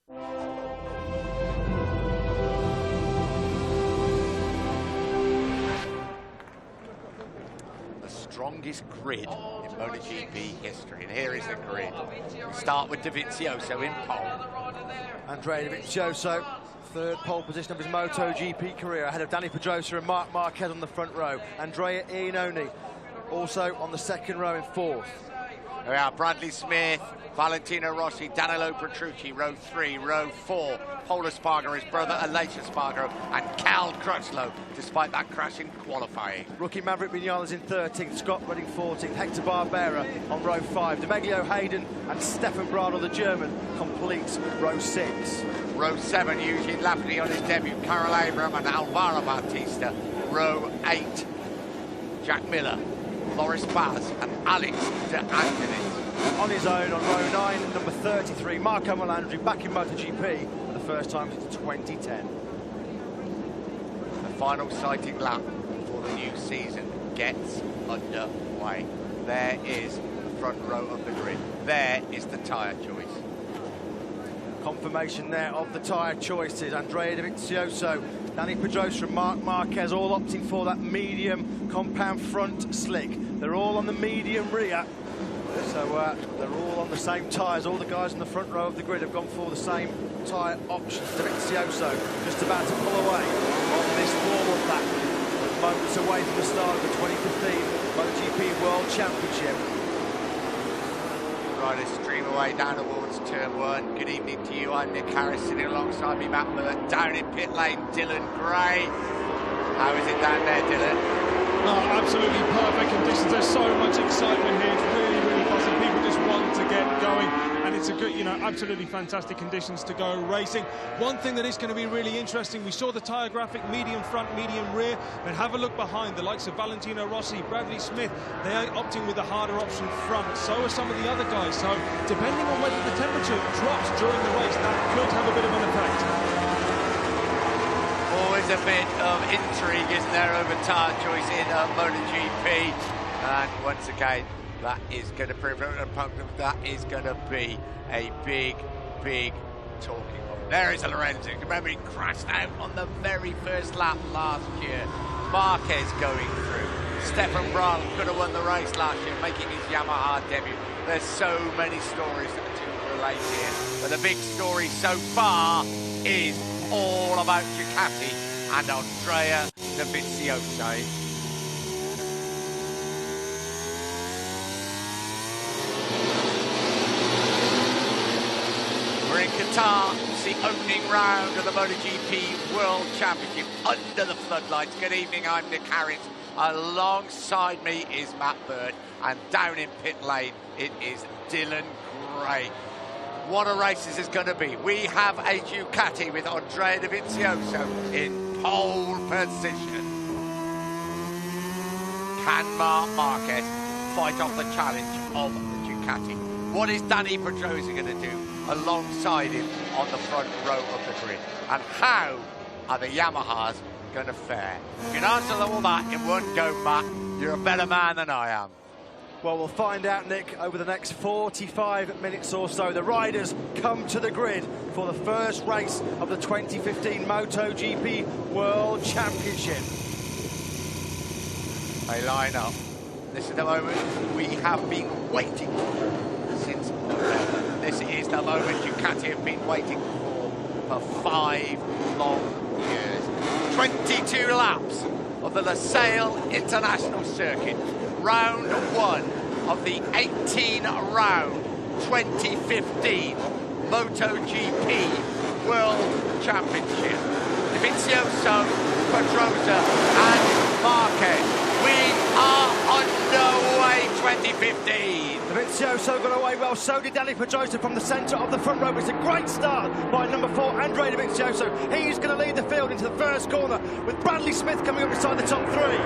The strongest grid in MotoGP history, and here is the grid. We start with Dovizioso in pole. Andrea Dovizioso, third pole position of his MotoGP career, ahead of Dani Pedrosa and Marc Marquez on the front row. Andrea Iannone also on the second row in fourth. There we are, Bradley Smith, Valentino Rossi, Danilo Petrucci, row 3, row 4, Paul Espargaro, his brother Aleix Espargaro, and Cal Crutchlow, despite that crash in qualifying. Rookie Maverick Vinales in 13th, Scott Redding 14th, Hector Barbera on row 5, Demeglio Hayden and Stefan Bradl, the German, completes row 6. Row 7, Eugene Lafferty on his debut, Karel Abram and Alvaro Bautista. Row 8, Jack Miller, Loris Baz and Alex De Angelis. On his own on row 9, number 33, Marco Melandri, back in MotoGP for the first time since 2010. The final sighting lap for the new season gets underway. There is the front row of the grid. There is the tyre choice. Confirmation there of the tyre choices. Andrea Dovizioso, Dani Pedrosa and Marc Marquez all opting for that medium compound front slick. They're all on the medium rear. So they're all on the same tyres. All the guys in the front row of the grid have gone for the same tyre options. Dovizioso just about to pull away on this warm-up lap. Moments away from the start of the 2015 MotoGP World Championship. Riders stream away down towards turn 1. Good evening to you. I'm Nick Harris, sitting alongside me, Matt Miller. Down in pit lane, Dylan Gray. How is it down there, Dylan? Oh, absolutely perfect conditions. There's so much excitement here. It's really, really buzzing. People just want to get going, and it's a good, absolutely fantastic conditions to go racing. One thing that is going to be really interesting, we saw the tyre graphic, medium front, medium rear, but have a look behind. The likes of Valentino Rossi, Bradley Smith, they are opting with the harder option front. So are some of the other guys. So depending on whether the temperature drops during the race, that could have a bit of an effect. Always a bit of intrigue, isn't there, over tyre choice in MotoGP? And once again, that is going to prove that is going to be a big, big talking point. There is a Lorenzo. Remember, he crashed out on the very first lap last year. Marquez going through. Stefan Bradl could have won the race last year, making his Yamaha debut. There's so many stories to relate here, but the big story so far is all about Ducati and Andrea Dovizioso. We're in Qatar, it's the opening round of the MotoGP World Championship under the floodlights. Good evening, I'm Nick Harris. Alongside me is Matt Bird, and down in pit lane it is Dylan Gray. What a race this is going to be. We have a Ducati with Andrea Dovizioso in pole position. Can Marc Marquez fight off the challenge of the Ducati? What is Dani Pedrosa going to do alongside him on the front row of the grid? And how are the Yamahas going to fare? You can answer all that in one go, Matt. You're a better man than I am. Well, we'll find out, Nick, over the next 45 minutes or so. The riders come to the grid for the first race of the 2015 MotoGP World Championship. They line up. This is the moment we have been waiting for since November. This is the moment Ducati have been waiting for 5 long years. 22 laps of the Losail International Circuit. Round 1 of the 18-round 2015 MotoGP World Championship. Dovizioso, Pedrosa and Marquez. We are underway 2015. Dovizioso got away well, so did Dani Pedrosa from the centre of the front row. It's a great start by number 4, Andrea Dovizioso. He's going to lead the field into the first corner with Bradley Smith coming up beside the top 3.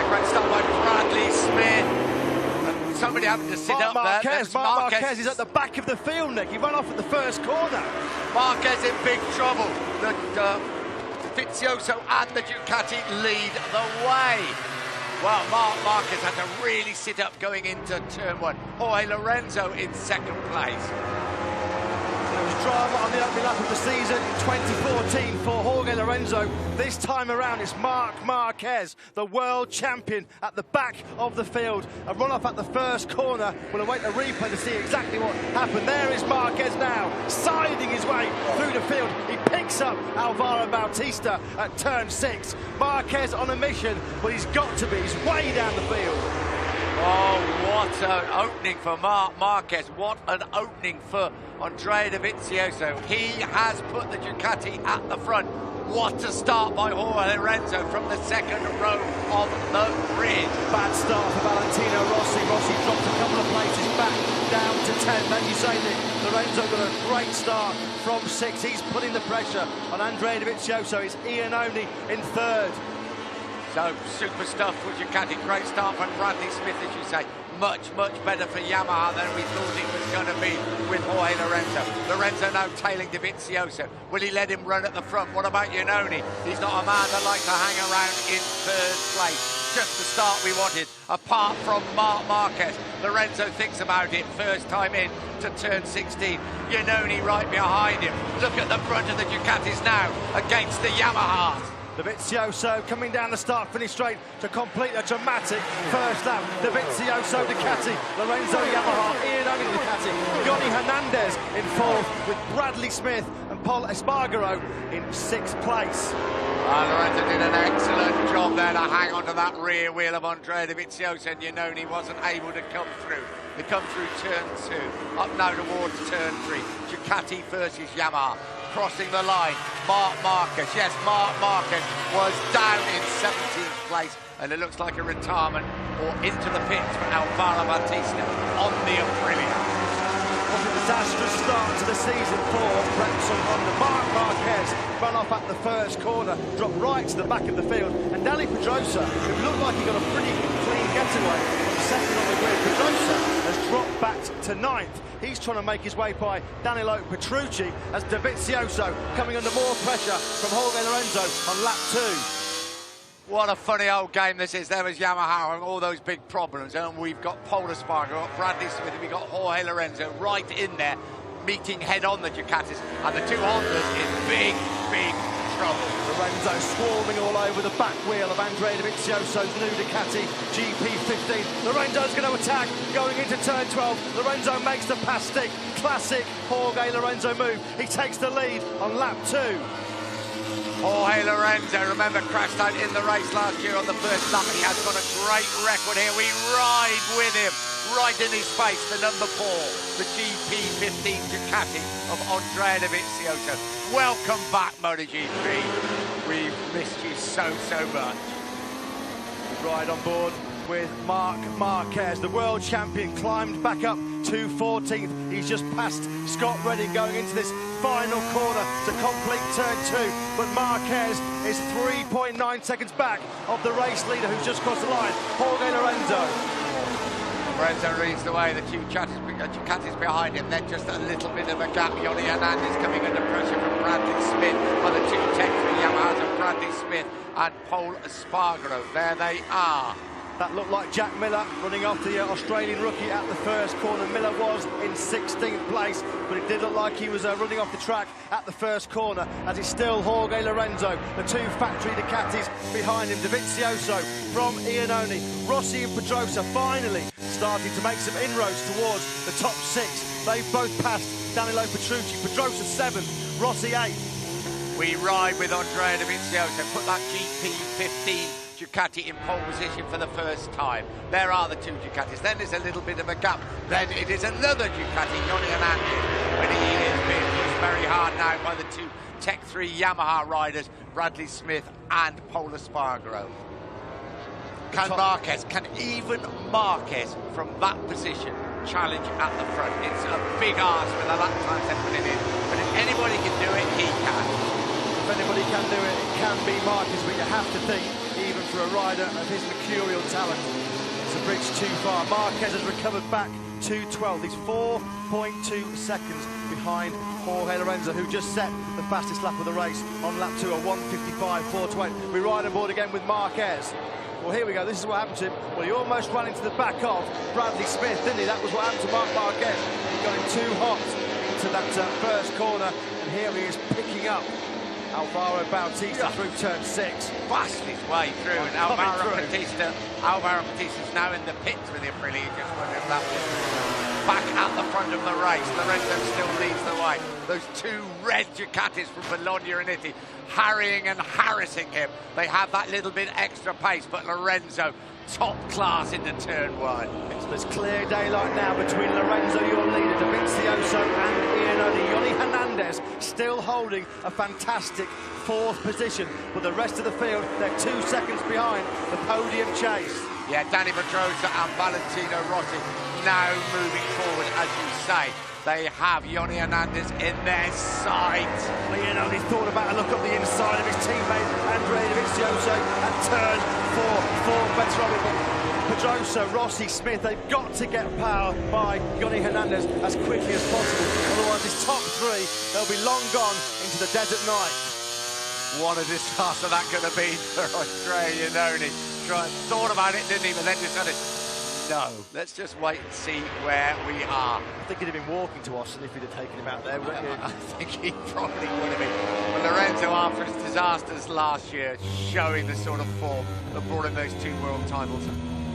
Great start by Bradley Smith. And somebody having to sit up there. Marc Marquez is at the back of the field, Nick. He ran off at the first corner. Marquez in big trouble. Dovizioso and the Ducati lead the way. Well, Marc Marquez had to really sit up going into turn 1. Jorge Lorenzo in second place. There was drama on the opening lap of the season in 2014 for Jorge Lorenzo. This time around, it's Marc Marquez, the world champion, at the back of the field. A run-off at the first corner. We'll await a replay to see exactly what happened. There is Marquez now, scything his way through the field. He picks up Alvaro Bautista at turn 6. Marquez on a mission, but he's got to be. He's way down the field. Oh, what an opening for Marc Marquez. What an opening for Andrea Dovizioso. He has put the Ducati at the front. What a start by Jorge Lorenzo from the second row of the grid. Bad start for Valentino Rossi. Rossi dropped a couple of places back down to 10. Then you say that Lorenzo got a great start from 6. He's putting the pressure on Andrea Dovizioso. It's Iannone in third. So, super stuff for Ducati. Great start from Bradley Smith, as you say. Much, much better for Yamaha than we thought it was going to be with Jorge Lorenzo. Lorenzo now tailing Dovizioso. Will he let him run at the front? What about Iannone? He's not a man that likes to hang around in third place. Just the start we wanted, apart from Marc Marquez. Lorenzo thinks about it, first time in to turn 16. Iannone right behind him. Look at the front of the Ducatis now against the Yamahas. Dovizioso coming down the start-finish straight to complete a dramatic first lap. Dovizioso Ducati, Lorenzo Yamaha, Iannone Ducati, Johnny Hernandez in fourth with Bradley Smith and Paul Espargaro in 6th place. Lorenzo did an excellent job there to hang on to that rear wheel of Andrea Dovizioso, and Iannone wasn't able to come through. They come through turn 2, up now towards turn 3. Ducati versus Yamaha. Crossing the line, Marc Marquez. Yes, Marc Marquez was down in 17th place, and it looks like a retirement or into the pits for Alvaro Bautista on the Aprilia. What a disastrous start to the season for Repsol Honda. Marc Marquez ran off at the first corner, dropped right to the back of the field, and Dani Pedrosa, who looked like he got a pretty clean getaway from second on the grid. Pedrosa has dropped back to 9th. He's trying to make his way by Danilo Petrucci as Dovizioso coming under more pressure from Jorge Lorenzo on lap 2. What a funny old game this is. There was Yamaha and all those big problems, and we've got Paul Espargaro, Bradley Smith, and we've got Jorge Lorenzo right in there, meeting head-on the Ducatis, and the two Hondas in big, big trouble. Lorenzo swarming all over the back wheel of Andrea Dovizioso's new Ducati GP15. Lorenzo's going to attack, going into turn 12. Lorenzo makes the pass stick. Classic Jorge Lorenzo move. He takes the lead on lap 2. Jorge Lorenzo, remember, crashed out in the race last year on the first lap. He has got a great record here. We ride with him, right in his face, the number 4, the GP15 Ducati of Andrea Dovizioso. Welcome back, MotoGP. We've missed you so much. We ride on board with Marc Marquez, the world champion, climbed back up to 14th. He's just passed Scott Redding going into this final corner to complete turn 2. But Marquez is 3.9 seconds back of the race leader who's just crossed the line, Jorge Lorenzo. Lorenzo reads the way, the two Ducatis behind him, then just a little bit of a gap. Johnny Hernandez coming under pressure from Bradley Smith by the two Tech3 Yamahas of Bradley Smith and Paul Espargaro. There they are. That looked like Jack Miller running off the Australian rookie at the first corner. Miller was in 16th place, but it did look like he was running off the track at the first corner, as it's still Jorge Lorenzo, the two factory Ducatis behind him. Dovizioso from Iannone. Rossi and Pedrosa finally starting to make some inroads towards the top 6. They've both passed Danilo Petrucci. Pedrosa 7th, Rossi 8th. We ride with Andrea Dovizioso, put that GP15 Ducati in pole position for the first time. There are the two Ducatis. Then there's a little bit of a gap. Then it is another Ducati, Johnny Hernandez, but he is being pushed very hard now by the two Tech3 Yamaha riders, Bradley Smith and Paul Espargaro. Can even Marquez from that position challenge at the front? It's a big ask with the lap times they're putting in, but if anybody can do it, he can. If anybody can do it, it can be Marquez, but you have to think, even for a rider of his mercurial talent, it's a bridge too far. Marquez has recovered back to 12th. He's 4.2 seconds behind Jorge Lorenzo, who just set the fastest lap of the race on lap 2, a 1:55.428. We ride on board again with Marquez. Well, here we go. This is what happened to him. Well, he almost ran into the back of Bradley Smith, didn't he? That was what happened to Marc Marquez. He got him too hot in into that first corner, and here he is picking up Alvaro Bautista through turn 6. Fast his way through, and Alvaro Bautista's now in the pits with the Aprilia. Just wondering if that was back at the front of the race. Lorenzo still leads the way. Those two red Ducatis from Bologna in Italy, harrying and harassing him. They have that little bit extra pace, but Lorenzo, top class into turn 1. There's clear daylight now between Lorenzo, your leader, dovizioso, and Iannone. Johnny Hernandez still holding a fantastic 4th position, but the rest of the field, they're 2 seconds behind the podium chase. Yeah, Danny Pedrosa and Valentino Rossi now moving forward, as you say. They have Johnny Hernandez in their sights. Iannone thought about a look up the inside of his teammate, Andrea Dovizioso, and turned for Pedrosa, Rossi, Smith, they've got to get power by Johnny Hernandez as quickly as possible. Otherwise, his top 3, they'll be long gone into the desert night. What a disaster that could have been for Andrea Iannone. Thought about it, didn't he? But then decided, no, let's just wait and see where we are. I think he'd have been walking to Austin if he'd have taken him out there, wouldn't you? I think he probably would have been. But Lorenzo, after his disasters last year, showing the sort of form that brought him those 2 world titles.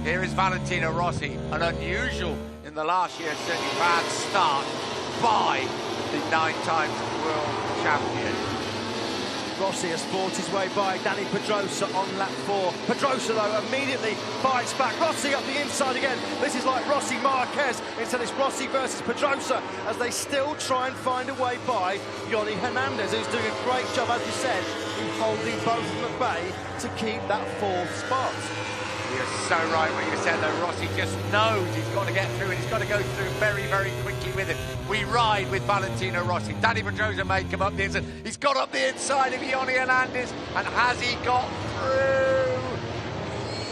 Here is Valentino Rossi, an unusual in the last year, certainly bad start by the 9 times world champion. Rossi has fought his way by Danny Pedrosa on lap 4. Pedrosa, though, immediately fights back. Rossi up the inside again. This is like Rossi Marquez. Instead, it's Rossi versus Pedrosa as they still try and find a way by Johnny Hernandez, who's doing a great job, as you said, in holding both of them at bay to keep that 4th spot. You're so right what you said, though. Rossi just knows he's got to get through, and he's got to go through very, very quickly with it. We ride with Valentino Rossi. Danny Pedrosa may come up the inside. He's got up the inside of Johnny Hernandez, and has he got through?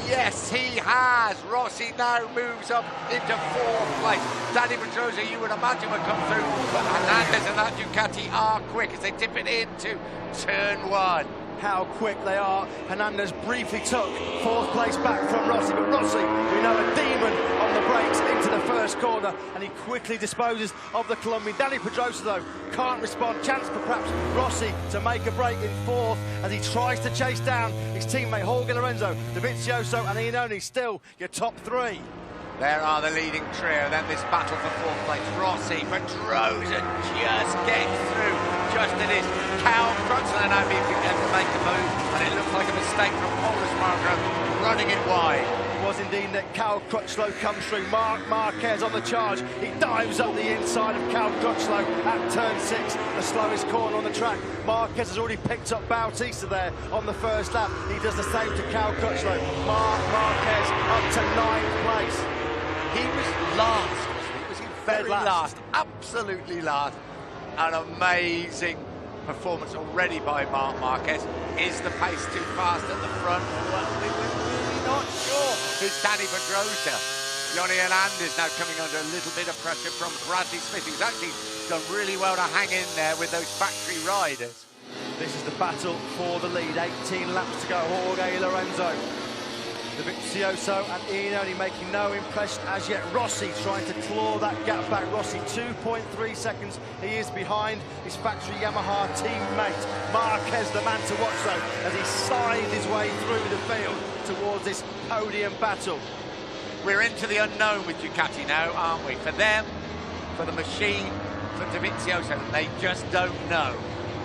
Yes, he has. Rossi now moves up into 4th place. Danny Pedrosa, you would imagine, would come through, but Hernandez and that Ducati are quick as they tip it into turn 1. How quick they are. Hernandez briefly took 4th place back from Rossi, but Rossi, we know, a demon on the brakes into the first corner, and he quickly disposes of the Colombian. Danny Pedrosa, though, can't respond. Chance for perhaps Rossi to make a break in 4th as he tries to chase down his teammate Jorge Lorenzo. Dovizioso and Iannone still your top 3. There are the leading trio. Then this battle for 4th place. Rossi, Pedrosa just getting through. Just it is. Cal Crutchlow now being able to make a move, and it looks like a mistake from Paulus Marco running it wide. It was indeed that Cal Crutchlow comes through. Marquez on the charge. He dives up the inside of Cal Crutchlow at turn 6, the slowest corner on the track. Marquez has already picked up Bautista there on the first lap. He does the same to Cal Crutchlow. Marquez up to 9th place. He was last. He was very last. Absolutely last. An amazing performance already by Marc Marquez. Is the pace too fast at the front? Well, we're really not sure. It's Danny Pedrosa. Johnny Hernandez now coming under a little bit of pressure from Bradley Smith, who's actually done really well to hang in there with those factory riders. This is the battle for the lead. 18 laps to go. Jorge Lorenzo, Dovizioso and Iannone making no impression as yet. Rossi trying to claw that gap back. Rossi 2.3 seconds. He is behind his factory Yamaha teammate. Marquez, the man to watch though, as he slides his way through the field towards this podium battle. We're into the unknown with Ducati now, aren't we? For them, for the machine, for Dovizioso, they just don't know.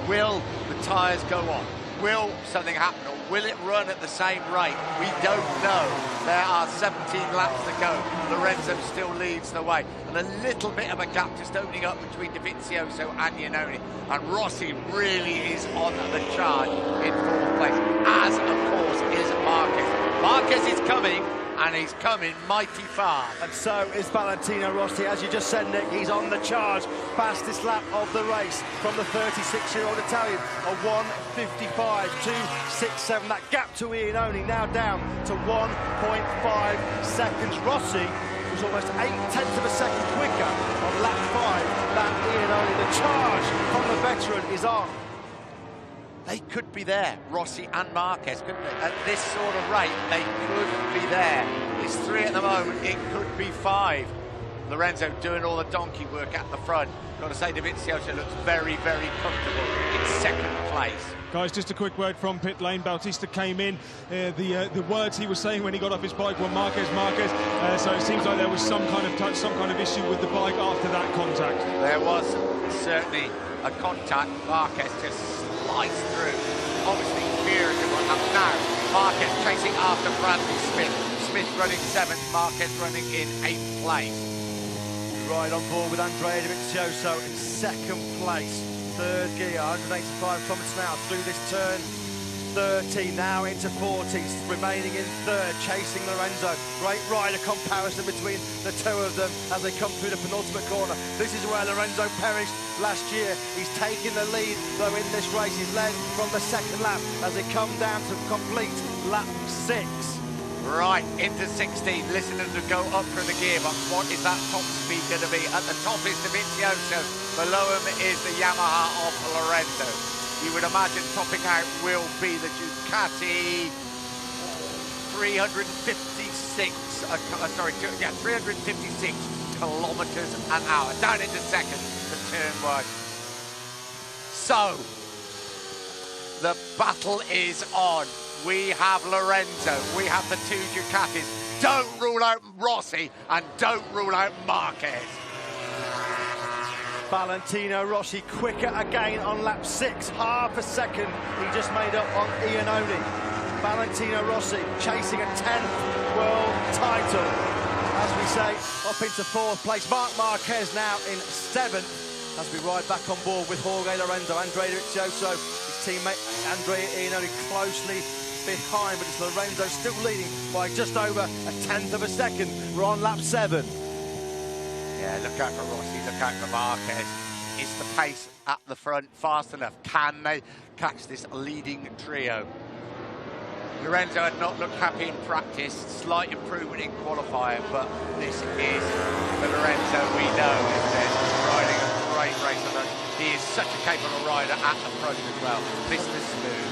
Will the tyres go on? Will something happen, or will it run at the same rate? We don't know. There are 17 laps to go. Lorenzo still leads the way, and a little bit of a gap just opening up between Dovizioso and Iannone. And Rossi really is on the charge in 4th place, as of course is Marquez. Marquez is coming, and he's coming mighty far. And so is Valentino Rossi. As you just said, Nick, he's on the charge. Fastest lap of the race from the 36-year-old Italian. A 1:55.267. That gap to Iannone now down to 1.5 seconds. Rossi was almost 0.8 of a second quicker on lap 5 than Iannone. The charge from the veteran is on. They could be there, Rossi and Marquez, couldn't they? At this sort of rate, they could be there. It's 3 at the moment, it could be 5. Lorenzo doing all the donkey work at the front. Got to say, Dovizioso looks very, very comfortable in second place. Guys, just a quick word from pit lane. Bautista came in. The words he was saying when he got off his bike were Marquez, Marquez. So it seems like there was some kind of touch, some kind of issue with the bike after that contact. There was certainly a contact. Marquez just sliced through. Obviously furious at what happened now. Marquez chasing after Bradley Smith. Smith running 7th, Marquez running in 8th place. Right on board with Andrea Dovizioso in second place. Third gear, 185 kilometres an hour through this turn 13, now into 40s, remaining in third, chasing Lorenzo. Great rider comparison between the two of them as they come through the penultimate corner. This is where Lorenzo perished last year. He's taking the lead, though, in this race. He's led from the second lap as they come down to complete lap 6. Right, into 16, listening to go up through the gearbox. What is that top speed going to be? At the top is Dovizioso, below him is the Yamaha of Lorenzo. You would imagine topping out will be the Ducati 356 kilometres an hour. Down into second for turn 1. So, the battle is on. We have Lorenzo, we have the 2 Ducatis. Don't rule out Rossi and don't rule out Marquez. Valentino Rossi quicker again on lap 6, half a second he just made up on Iannone. Valentino Rossi chasing a 10th world title. As we say, up into 4th place. Marc Marquez now in 7th as we ride back on board with Jorge Lorenzo. Andrea Dovizioso, his teammate Andrea Iannone closely behind, but it's Lorenzo still leading by just over a 10th of a second. We're on lap 7. Yeah, look out for Rossi, look out for Marquez. Is the pace at the front fast enough? Can they catch this leading trio? Lorenzo had not looked happy in practice, slight improvement in qualifying, but this is the Lorenzo we know, isn't it? Riding a great race on us. He is such a capable rider at the front as well. Mr. Smooth.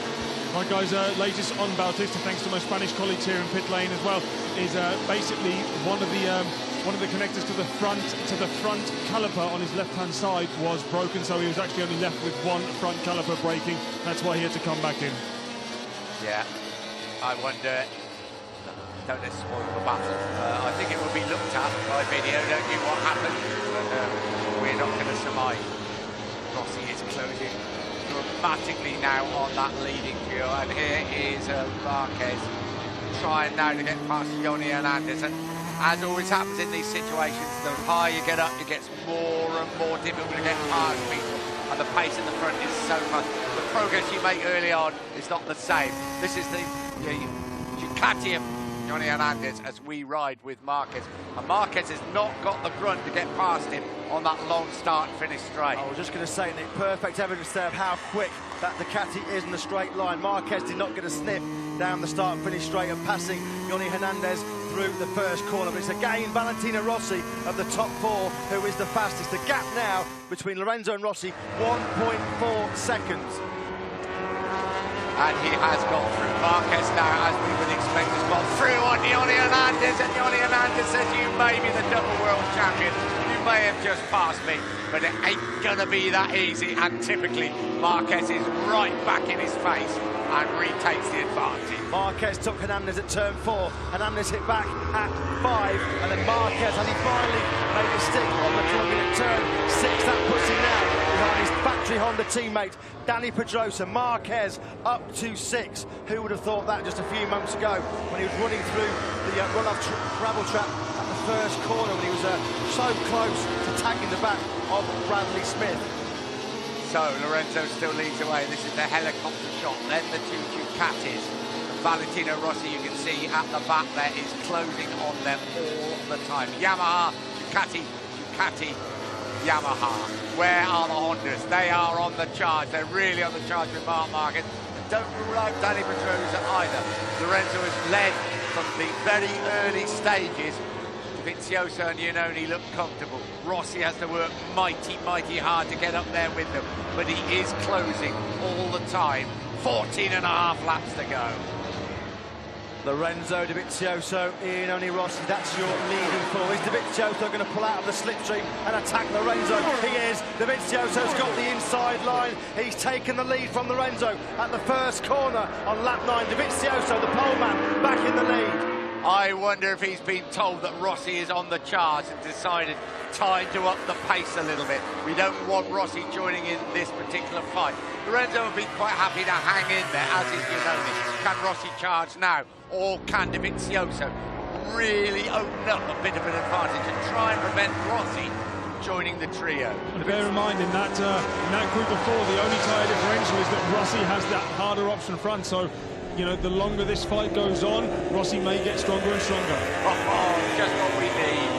Right, guys, latest on Bautista, thanks to my Spanish colleagues here in pit lane as well, is basically one of the connectors to the front caliper on his left-hand side was broken, so he was actually only left with one front caliper breaking. That's why he had to come back in. Yeah, I wonder. Don't let's spoil the battle. I think it will be looked at by video, don't you? What happened? But we're not going to surmise. Rossi is closing dramatically now on that leading trio, and here is Marquez trying now to get past Johnny Hernandez, and as always happens in these situations, the higher you get up, it gets more and more difficult to get past people, and the pace in the front is so much. The progress you make early on is not the same. This is the Ducati of Johnny Hernandez as we ride with Marquez, and Marquez has not got the grunt to get past him on that long start and finish straight. I was just going to say, Nick, perfect evidence there of how quick that Ducati is in the straight line. Marquez did not get a sniff down the start and finish straight and passing Johnny Hernandez through the first corner. But it's again Valentino Rossi of the top 4 who is the fastest. The gap now between Lorenzo and Rossi, 1.4 seconds. And he has got through. Marquez now, as we would expect, has got through on Johnny Hernandez, and Johnny Hernandez says, you may be the double world champion, you may have just passed me, but it ain't gonna be that easy. And typically Marquez is right back in his face and retakes the advantage. Marquez took Hernandez at turn 4, Hernandez hit back at 5, and then Marquez, and he finally made a stick on the club at turn 6. That puts him now behind his factory Honda teammate Danny Pedrosa. Marquez up to 6. Who would have thought that just a few months ago when he was running through the run-off gravel trap at the first corner, when he was so close to tagging the back of Bradley Smith. So Lorenzo still leads away. This is the helicopter shot. Then the 2 Ducatis. Valentino Rossi, you can see at the back there, is closing on them all the time. Yamaha, Ducati, Yamaha. Where are the Hondas? They are on the charge. They're really on the charge with Marc Marquez. And don't rule out Danny Pedrosa either. Lorenzo has led from the very early stages. Dovizioso and Iannone look comfortable. Rossi has to work mighty hard to get up there with them, but he is closing all the time. 14.5 laps to go. Lorenzo, Dovizioso, Iannone, Rossi, that's your leading four. Is Dovizioso going to pull out of the slipstream and attack Lorenzo? He is. Dovizioso's got the inside line. He's taken the lead from Lorenzo at the first corner on lap 9. Dovizioso, the pole man, back in the lead. I wonder if he's been told that Rossi is on the charge and decided time to up the pace a little bit. We don't want Rossi joining in this particular fight. Lorenzo will be quite happy to hang in there, as is Iannone. Can Rossi charge now, or can Dovizioso really open up a bit of an advantage and try and prevent Rossi from joining the trio? And bear in mind, in that group of four, the only tyre differential is that Rossi has that harder option front, so you know, the longer this fight goes on, Rossi may get stronger and stronger. Oh, just what we need.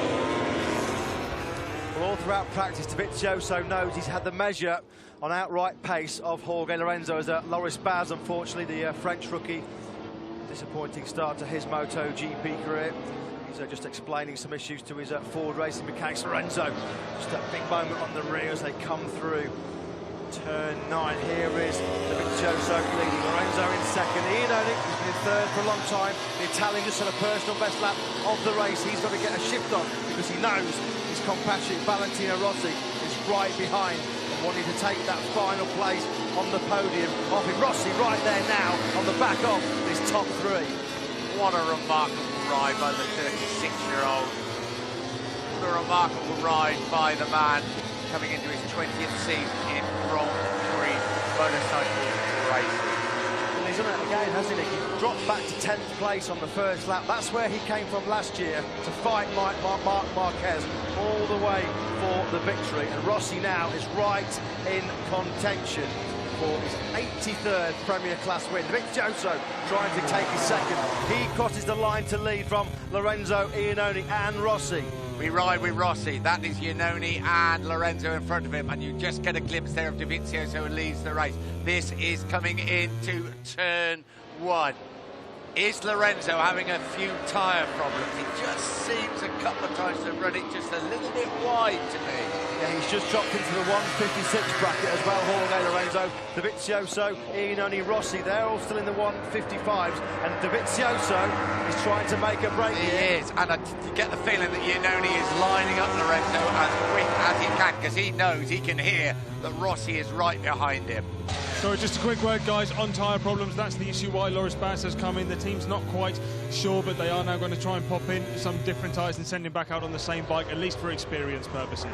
Well, all throughout practice, Dovizioso knows he's had the measure on outright pace of Jorge Lorenzo as Loris Baz, unfortunately, the French rookie. Disappointing start to his MotoGP career. He's just explaining some issues to his Ford Racing mechanics. Lorenzo, just a big moment on the rear as they come through. Turn 9, here is Dovizioso leading, Lorenzo in second. Iannone, he's been in third for a long time. The Italian just had a personal best lap of the race. He's got to get a shift on because he knows his compatriot Valentino Rossi is right behind and wanting to take that final place on the podium. Off it, Rossi right there now on the back of his top three. What a remarkable ride by the 36-year-old. What a remarkable ride by the man coming into his 20th season in Grand Prix motorcycle racing. Well, he's done it again, hasn't he? He dropped back to 10th place on the first lap. That's where he came from last year to fight Marc Marquez all the way for the victory. And Rossi now is right in contention for his 83rd Premier Class win. Dovizioso trying to take his second. He crosses the line to lead from Lorenzo, Iannone and Rossi. We ride with Rossi. That is Iannone and Lorenzo in front of him, and you just get a glimpse there of Dovizioso who leads the race. This is coming into turn 1. Is Lorenzo having a few tyre problems? He just seems a couple of times to run it just a little bit wide to me. Yeah, he's just dropped into the 156 bracket as well, Jorge Lorenzo. Dovizioso, Iannone, Rossi, they're all still in the 155s, and Dovizioso is trying to make a break He here. is, and you get the feeling that Iannone is lining up Lorenzo as quick as he can, because he knows, he can hear that Rossi is right behind him. So just a quick word, guys, on tyre problems. That's the issue why Loris Baz has come in. The team's not quite sure, but they are now going to try and pop in some different tyres and send him back out on the same bike, at least for experience purposes.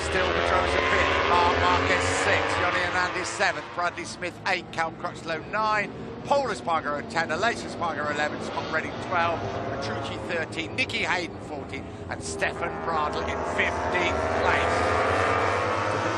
Still Petronas at 5th, Marc Marquez 6th, Johnny Hernandez 7th, Bradley Smith 8th, Cal Crutchlow 9th, Paul Espargaro 10th, Aleix Espargaro 11th, Scott Redding 12th, Petrucci 13th, Nicky Hayden 14th, and Stefan Bradl in 15th place.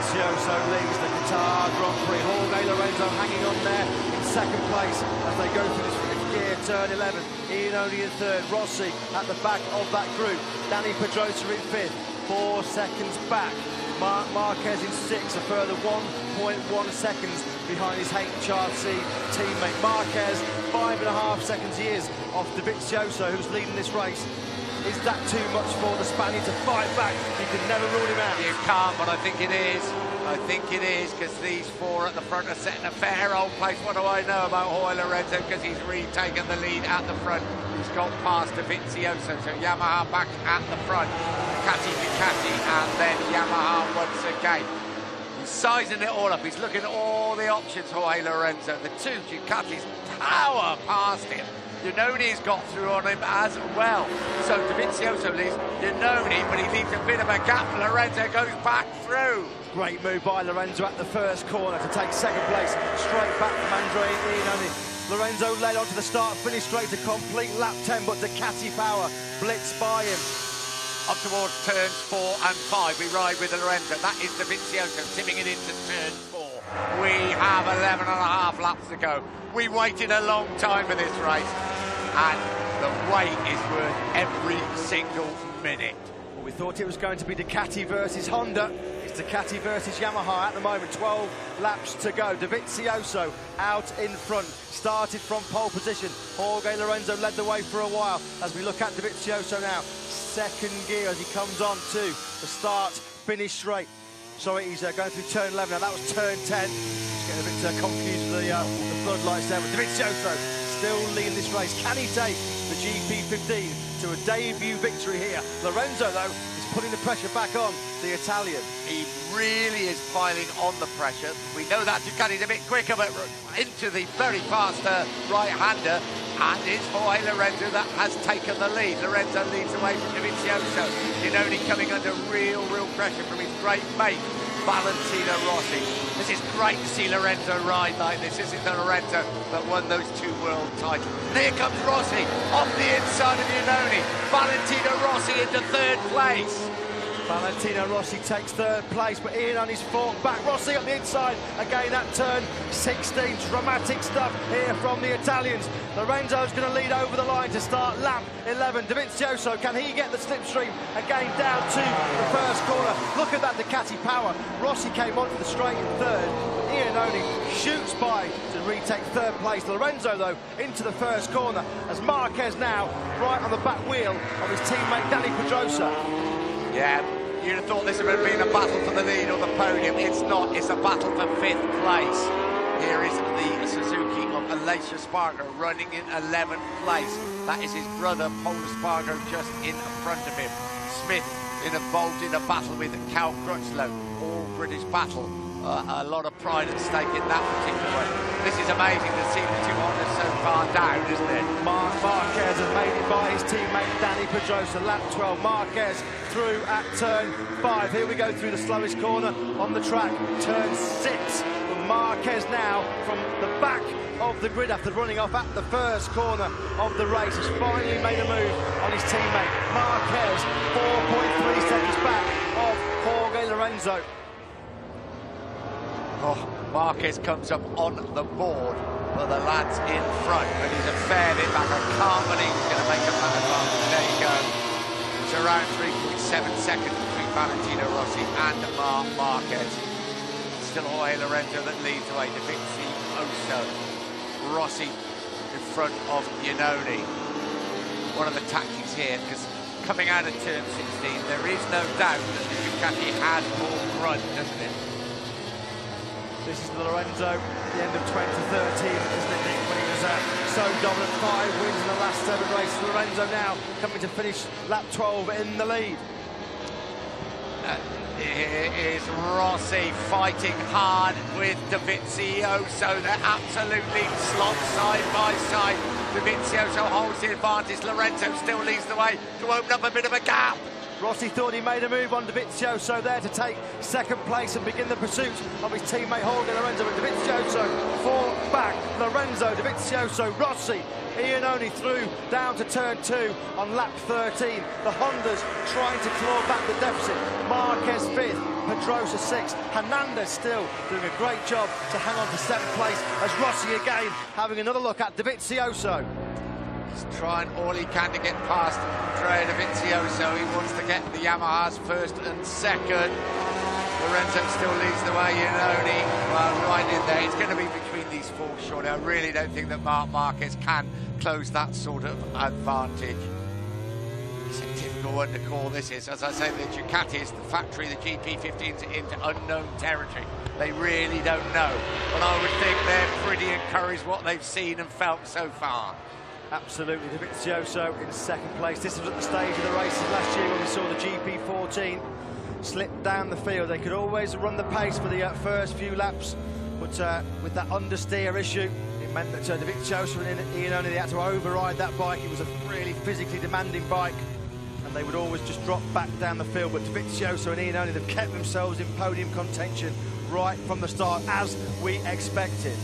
Dovizioso leads the Qatar Grand Prix. Jorge Lorenzo hanging on there in second place as they go through this fifth gear, turn 11. Iannone in third, Rossi at the back of that group. Dani Pedrosa in 5th, 4 seconds back. Marc Marquez in 6th, a further 1.1 seconds behind his HRC teammate. Marquez, 5.5 seconds he is off Dovizioso, who's leading this race. Is that too much for the Spaniard to fight back? You can never rule him out. You can't, but I think it is. I think it is, because these four at the front are setting a fair old pace. What do I know about Jorge Lorenzo? Because he's retaken the lead at the front. He's got past Dovizioso, so Yamaha back at the front. Ducati, and then Yamaha once again. He's sizing it all up. He's looking at all the options, Jorge Lorenzo. The two Ducatis power past him. Iannone's got through on him as well. So Dovizioso leads Iannone, but he leaves a bit of a gap. Lorenzo goes back through. Great move by Lorenzo at the first corner to take second place, straight back from Andrea Iannone. Lorenzo led on to the start, finished straight to complete lap 10, but Ducati power blitzed by him. Up towards turns 4 and 5, we ride with Lorenzo. That is Dovizioso tipping it into turn 4. We have 11.5 laps to go. We waited a long time for this race, and the wait is worth every single minute. Well, we thought it was going to be Ducati versus Honda. It's Ducati versus Yamaha at the moment. 12 laps to go. Dovizioso out in front, started from pole position. Jorge Lorenzo led the way for a while. As we look at Dovizioso now, second gear as he comes on to the start, finish straight. Sorry, he's going through turn 11 now. That was turn 10. Just getting a bit confused with the floodlights there. But Dovizioso still leading this race. Can he take the GP15 to a debut victory here? Lorenzo, though, is putting the pressure back on the Italian. He really is piling on the pressure. We know that Ducati's a bit quicker, but into the very fast right-hander, and it's Jorge Lorenzo that has taken the lead. Lorenzo leads away from dovizioso. Only coming under real pressure from his great mate, Valentino Rossi. This is great to see Lorenzo ride like this. This is the Lorenzo that won those 2 world titles. And here comes Rossi off the inside of Iannone. Valentino Rossi into 3rd place. Valentino Rossi takes 3rd place, but Iannone's fought back. Rossi on the inside, again at turn 16. Dramatic stuff here from the Italians. Lorenzo's going to lead over the line to start lap 11. Dovizioso, can he get the slipstream? Again down to the 1st corner. Look at that Ducati power. Rossi came onto the straight in 3rd. Iannone shoots by to retake 3rd place. Lorenzo, though, into the 1st corner as Marquez now right on the back wheel of his teammate Dani Pedrosa. Yeah, you'd have thought this would have been a battle for the lead or the podium. It's not. It's a battle for 5th place. Here is the Suzuki of Alessio Spargo running in 11th place. That is his brother, Paul Spargo, just in front of him. Smith involved in a battle with Cal Crutchlow. All British battle. A lot of pride at stake in that particular one. This is amazing to see the 2 Hondas so far down, isn't it? Marquez has made it by his teammate Dani Pedrosa. Lap 12, Marquez through at turn 5. Here we go through the slowest corner on the track, turn 6. But Marquez now from the back of the grid after running off at the 1st corner of the race has finally made a move on his teammate. Marquez 4.3 seconds back of Jorge Lorenzo. Oh, Marquez comes up on the board, but the lad's in front, but he's a fair bit back. I can't believe he's going to make up that advantage. There you go. It's around 3.7 seconds between Valentino Rossi and Marquez. Still Jorge Lorenzo that leads away. Dovizioso. Rossi in front of Iannone. One of the tactics here, because coming out of turn 16, there is no doubt that the Ducati has more grunt, doesn't it? This is Lorenzo, the end of 2013, isn't it, Nick, when he was so dominant, 5 wins in the last 7 races. Lorenzo now coming to finish lap 12 in the lead. Here is Rossi fighting hard with Dovizioso. They're absolutely slogged side by side. Dovizioso holds the advantage. Lorenzo still leads the way to open up a bit of a gap. Rossi thought he made a move on Dovizioso there to take 2nd place and begin the pursuit of his teammate Jorge Lorenzo, but Dovizioso fought back. Lorenzo, Dovizioso, Rossi, Iannone through down to turn 2 on lap 13. The Hondas trying to claw back the deficit. Marquez 5th, Pedrosa 6th. Hernandez still doing a great job to hang on to 7th place as Rossi again having another look at Dovizioso. He's trying all he can to get past Dovizioso. He wants to get the Yamahas 1st and 2nd. Lorenzo still leads the way, Iannone, right in there. It's going to be between these 4 shortly. I really don't think that Marquez can close that sort of advantage. It's a typical one to call this is. As I say, the Ducatis, the factory, the GP15's into unknown territory. They really don't know. But I would think they're pretty encouraged what they've seen and felt so far. Absolutely, Dovizioso in 2nd place. This was at the stage of the races last year when we saw the GP14 slip down the field. They could always run the pace for the first few laps, but with that understeer issue, it meant that Dovizioso and Iannone, they had to override that bike. It was a really physically demanding bike, and they would always just drop back down the field. But Dovizioso and Iannone, they've kept themselves in podium contention right from the start, as we expected.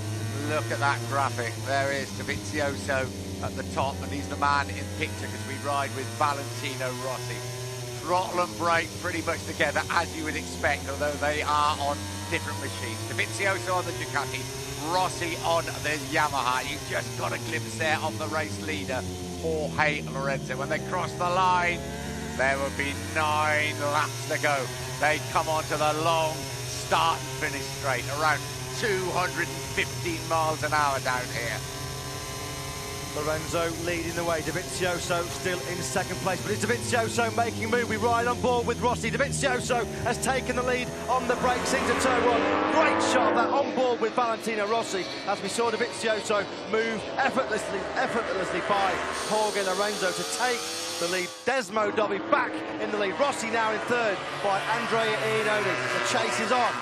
Look at that graphic. There is Dovizioso at the top, and he's the man in picture because we ride with Valentino Rossi. Throttle and brake pretty much together, as you would expect, although they are on different machines. Dovizioso on the Ducati, Rossi on the Yamaha. You've just got a glimpse there of the race leader, Jorge Lorenzo. When they cross the line, there will be 9 laps to go. They come onto the long start and finish straight, around 215 miles an hour down here. Lorenzo leading the way, Dovizioso still in 2nd place, but it's Dovizioso making a move. We ride on board with Rossi. Dovizioso has taken the lead on the brakes into turn 1. Great shot part of that on board with Valentino Rossi, as we saw Dovizioso move effortlessly by Jorge Lorenzo to take the lead. Desmo Dobby back in the lead. Rossi now in third by Andrea Iannone. The chase is on.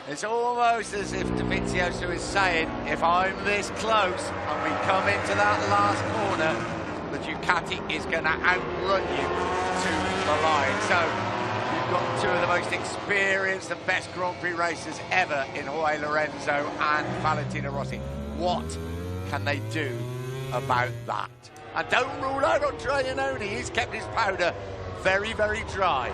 It's almost as if Dovizioso is saying, if I'm this close and we come into that last corner, the Ducati is going to outrun you to the line. So you've got two of the most experienced and best Grand Prix racers ever in Jorge Lorenzo and Valentino Rossi. What can they do about that? And don't rule out Andrea Iannone. He's kept his powder very, very dry.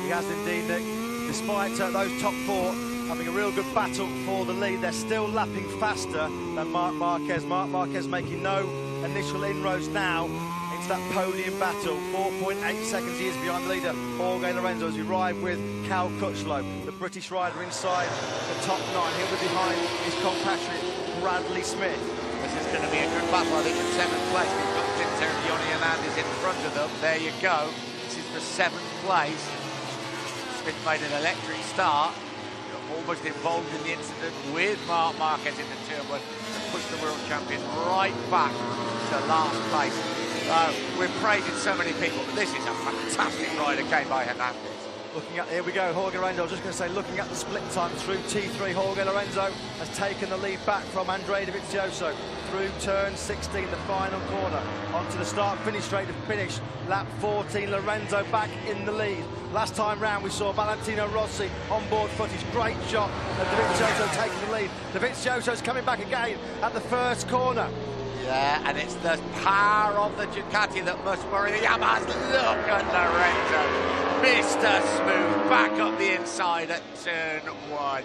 He has indeed, Nick. Despite those top four having a real good battle for the lead, they're still lapping faster than Marc Marquez. Marc Marquez making no initial inroads now into that podium battle. 4.8 seconds he is behind the leader, Jorge Lorenzo, as we ride with Cal Crutchlow, the British rider inside the top nine. He'll be behind his compatriot, Bradley Smith. This is going to be a good battle, I think, in seventh place. We've got Tinter and Johnny Hernandez in front of them. There you go. This is for seventh place. Smith made an electric start, almost involved in the incident with Marc Marquez in the turn one, and pushed the world champion right back to last place. We're praising so many people, but this is a fantastic ride again by Hernandez. Looking at, here we go, Jorge Lorenzo, I was just going to say, looking at the split time through T3, Jorge Lorenzo has taken the lead back from Andrea Dovizioso through turn 16, the final corner, onto the start-finish straight to finish. Lap 14, Lorenzo back in the lead. Last time round we saw Valentino Rossi on board footage, great shot of Dovizioso taking the lead. Dovizioso's coming back again at the first corner. Yeah, and it's the power of the Ducati that must worry the Yamahas. Look at Lorenzo. Mr. Smooth, back up the inside at turn one.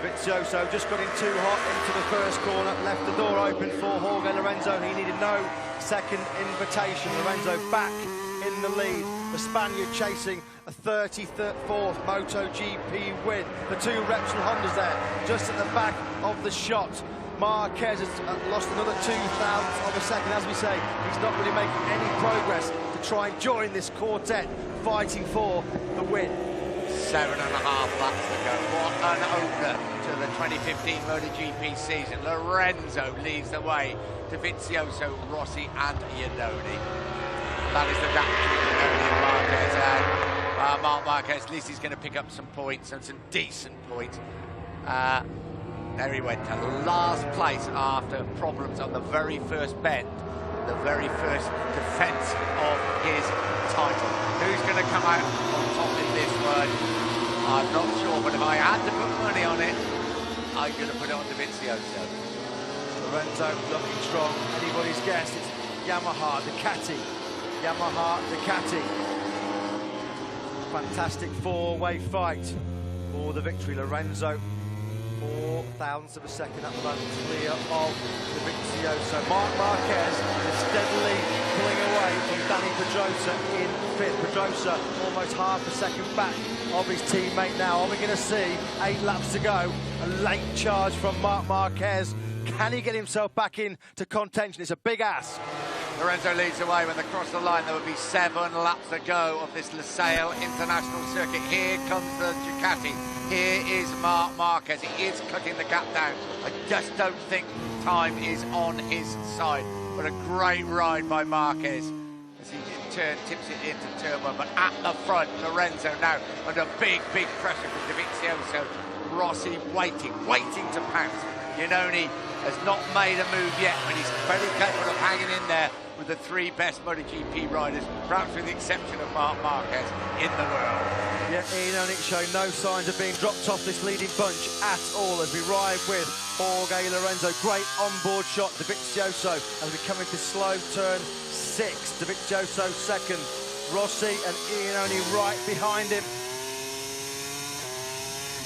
Dovizioso just got in too hot into the first corner, left the door open for Jorge Lorenzo. He needed no second invitation. Lorenzo back in the lead. The Spaniard chasing a 34th MotoGP win. The two Repsol Hondas there, just at the back of the shot. Marquez has lost another 2,000ths of a second. As we say, he's not really making any progress to try and join this quartet fighting for the win. 7.5 laps to go. What an opener to the 2015 MotoGP season. Lorenzo leads the way. Dovizioso, Rossi and Iannone. That is the gap between Iannone and Marquez. Marc Marquez, at least he's going to pick up some points, and some decent points. There he went to last place after problems on the very first bend, the very first defence of his title. Who's going to come out on top in this one? I'm not sure, but if I had to put money on it, I'm going to put it on Dovizioso. Lorenzo looking strong. Anybody's guess? It's Yamaha, Ducati. Yamaha, Ducati. Fantastic four-way fight for the victory. Lorenzo, 4,000ths of a second at the moment, clear of Dovizioso. Marc Marquez is steadily pulling away from Dani Pedrosa in fifth. Pedrosa almost half a second back of his teammate now. Are we going to see 8 laps to go? A late charge from Marc Marquez. Can he get himself back into contention? It's a big ask. Lorenzo leads away. When they cross the line, there will be 7 laps to go of this Losail International Circuit. Here comes the Ducati. Here is Marc Marquez. He is cutting the gap down. I just don't think time is on his side. But a great ride by Marquez as he tips it into turn one. But at the front, Lorenzo now under big pressure from Dovizioso. Rossi waiting to pounce. Iannone has not made a move yet, but he's very capable of hanging in there with the 3 best MotoGP riders, perhaps with the exception of Marc Marquez, in the world. Yeah, Iannone showing no signs of being dropped off this leading bunch at all as we ride with Jorge Lorenzo. Great onboard shot, Dovizioso, as we come into slow turn 6. Dovizioso second, Rossi and Iannone right behind him.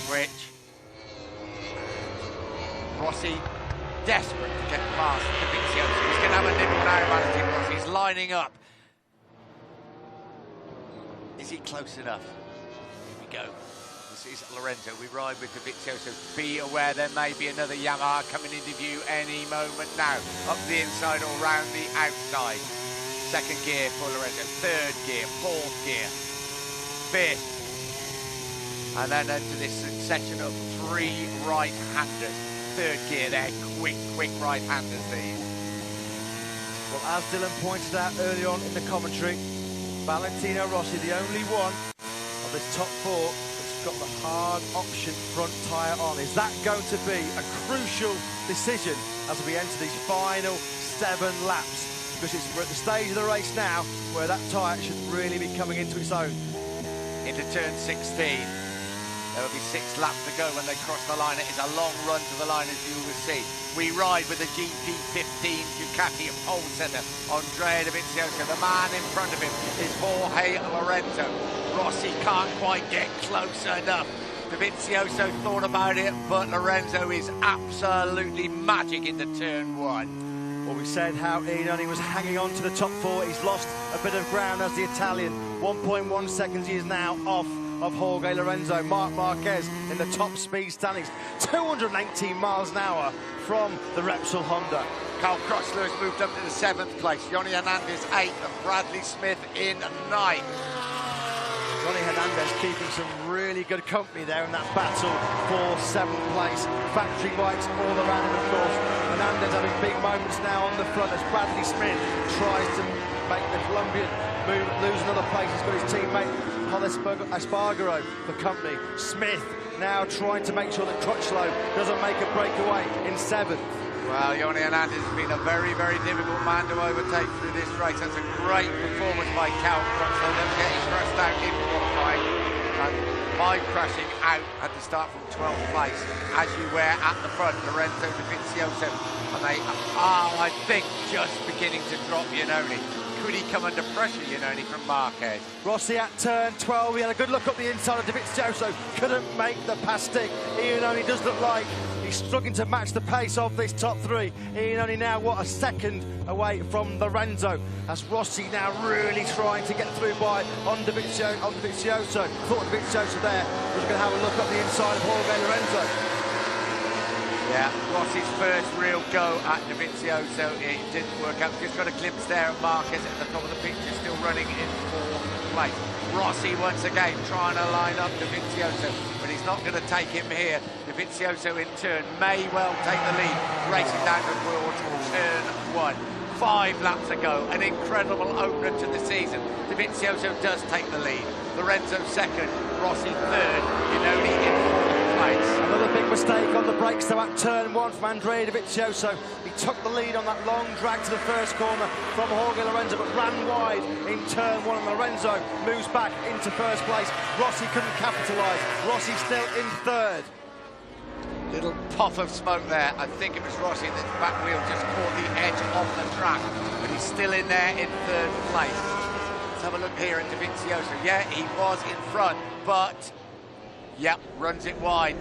Rich. Rossi desperate to get past Dovizioso. He's going to have a nibble now, Valentino Rossi. He's lining up. Is he close enough? Here we go. This is Lorenzo. We ride with Dovizioso. Be aware there may be another Yamaha coming into view any moment now. Up the inside or round the outside. Second gear for Lorenzo. Third gear. Fourth gear. Fifth. and then into this succession of 3 right-handers. Third gear there, quick right-handers these. Well, as Dylan pointed out earlier on in the commentary, Valentino Rossi, the only one of this top 4 that's got the hard option front tyre on. Is that going to be a crucial decision as we enter these final 7 laps? Because we're at the stage of the race now where that tyre should really be coming into its own. Into turn 16. There will be 6 laps to go when they cross the line. It is a long run to the line, as you will see. We ride with the GP15 Ducati pole setter, Andrea Dovizioso. The man in front of him is Jorge Lorenzo. Rossi can't quite get close enough. Dovizioso thought about it, but Lorenzo is absolutely magic into turn 1. Well, we said how Iannone was hanging on to the top 4. He's lost a bit of ground as the Italian. 1.1 seconds he is now off of Jorge Lorenzo. Marc Marquez in the top speed standings, 218 miles an hour from the Repsol Honda. Carl Crossley has moved up to the 7th place. Johnny Hernandez 8th and Bradley Smith in 9th. Johnny Hernandez keeping some really good company there in that battle for 7th place. Factory bikes all around him, of course. Hernandez having big moments now on the front as Bradley Smith tries to make the Colombian move, lose another place. He's got his teammate Paul Espargaro for company. Smith now trying to make sure that Crutchlow doesn't make a breakaway in 7th. Well, Johnny Hernandez has been a very difficult man to overtake through this race. That's a great performance by Cal Crutchlow. Never getting crashed out in qualifying. And by crashing out, had to start from 12th place. As you were at the front, Lorenzo Dovizioso. And they are, I think, just beginning to drop Iannone. Could he come under pressure, Iannone, from Marquez? Rossi at turn 12, he had a good look up the inside of Dovizioso, couldn't make the pass stick. Iannone does look like he's struggling to match the pace of this top 3. Iannone now, what, a second away from Lorenzo, as Rossi now really trying to get through by on Dovizioso. Thought Dovizioso there was going to have a look up the inside of Jorge Lorenzo. Yeah, Rossi's first real go at Dovizioso, it didn't work out. Just got a glimpse there of Marquez at the top of the picture, still running in 4th place. Rossi once again trying to line up Dovizioso, but he's not going to take him here. Dovizioso in turn may well take the lead, racing down towards turn 1. 5 laps ago, an incredible opener to the season. Dovizioso does take the lead. Lorenzo 2nd, Rossi 3rd, Iannone in 4th place. Another big mistake on the brakes though at turn 1 from Andrea Dovizioso. He took the lead on that long drag to the first corner from Jorge Lorenzo, but ran wide in turn 1, and Lorenzo moves back into 1st place. Rossi couldn't capitalise. Rossi still in 3rd. Little puff of smoke there. I think it was Rossi that back wheel just caught the edge of the track, but he's still in there in 3rd place. Let's have a look here at Dovizioso. Yeah, he was in front, but yep, runs it wide.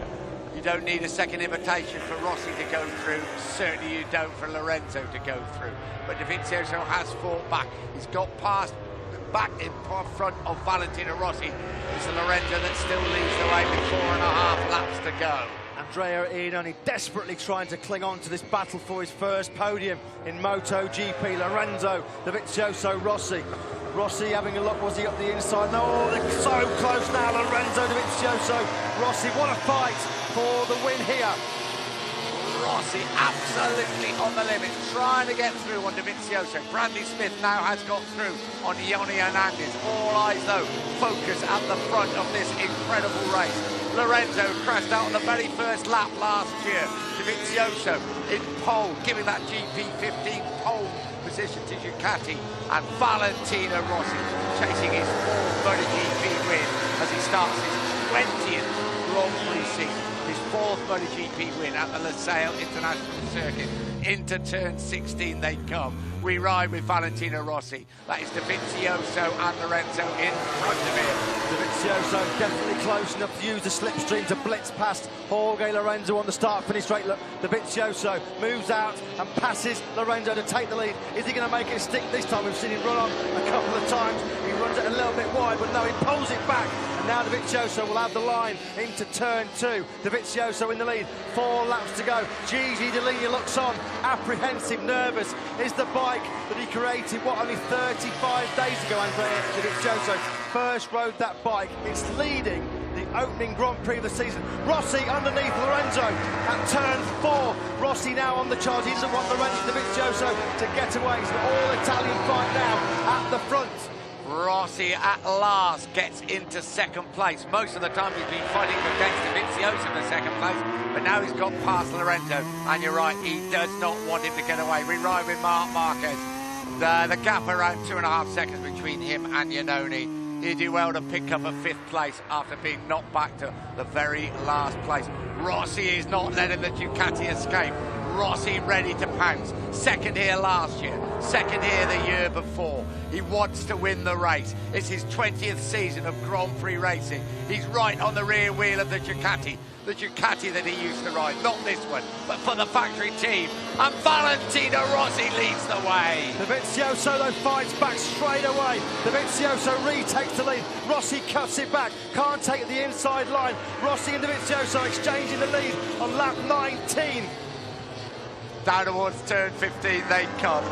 You don't need a second invitation for Rossi to go through. Certainly you don't for Lorenzo to go through. But Dovizioso has fought back. He's got past, back in front of Valentino Rossi. It's Lorenzo that still leads the way with 4.5 laps to go. Andrea Iannone desperately trying to cling on to this battle for his first podium in MotoGP. Lorenzo, Dovizioso, Rossi. Rossi having a look, was he up the inside? No, they're so close now, Lorenzo, Dovizioso, Rossi, what a fight for the win here. Rossi absolutely on the limit, trying to get through on Dovizioso. Bradley Smith now has got through on Johnny Hernandez. All eyes, though, focus at the front of this incredible race. Lorenzo crashed out on the very first lap last year. Dovizioso in pole, giving that GP15 pole position to Ducati, and Valentino Rossi chasing his 4th MotoGP win as he starts his 20th Grand Prix season. His 4th MotoGP win at the Losail International Circuit. Into turn 16 they come. We ride with Valentino Rossi. That is Dovizioso and Lorenzo in front of him. Dovizioso definitely close enough to use the slipstream to blitz past Jorge Lorenzo on the start-finish straight. Look, Dovizioso moves out and passes Lorenzo to take the lead. Is he going to make it stick this time? We've seen him run on a couple of times. He runs it a little bit wide, but no, he pulls it back. And now Dovizioso will have the line into turn 2. Dovizioso in the lead, 4 laps to go. Gigi Dall'Igna looks on, apprehensive, nervous. Is the bike that he created, what, only 35 days ago, Andrea Dovizioso first rode that bike. It's leading the opening Grand Prix of the season. Rossi underneath Lorenzo at turn 4. Rossi now on the charge. He doesn't want Lorenzo Dovizioso to get away. It's an all-Italian fight now at the front. Rossi at last gets into second place. Most of the time he's been fighting against Dovizioso for second place, but now he's got past Lorenzo, and you're right, he does not want him to get away. We ride with Marquez. The gap around 2.5 seconds between him and Iannone. He did well to pick up a 5th place after being knocked back to the very last place. Rossi is not letting the Ducati escape. Rossi ready to pounce. Second here last year, second here the year before. He wants to win the race. It's his 20th season of Grand Prix racing. He's right on the rear wheel of the Ducati that he used to ride, not this one, but for the factory team. And Valentino Rossi leads the way. Dovizioso though fights back straight away. Dovizioso retakes the lead. Rossi cuts it back, can't take the inside line. Rossi and Dovizioso exchanging the lead on lap 19. Down towards turn 15 they come.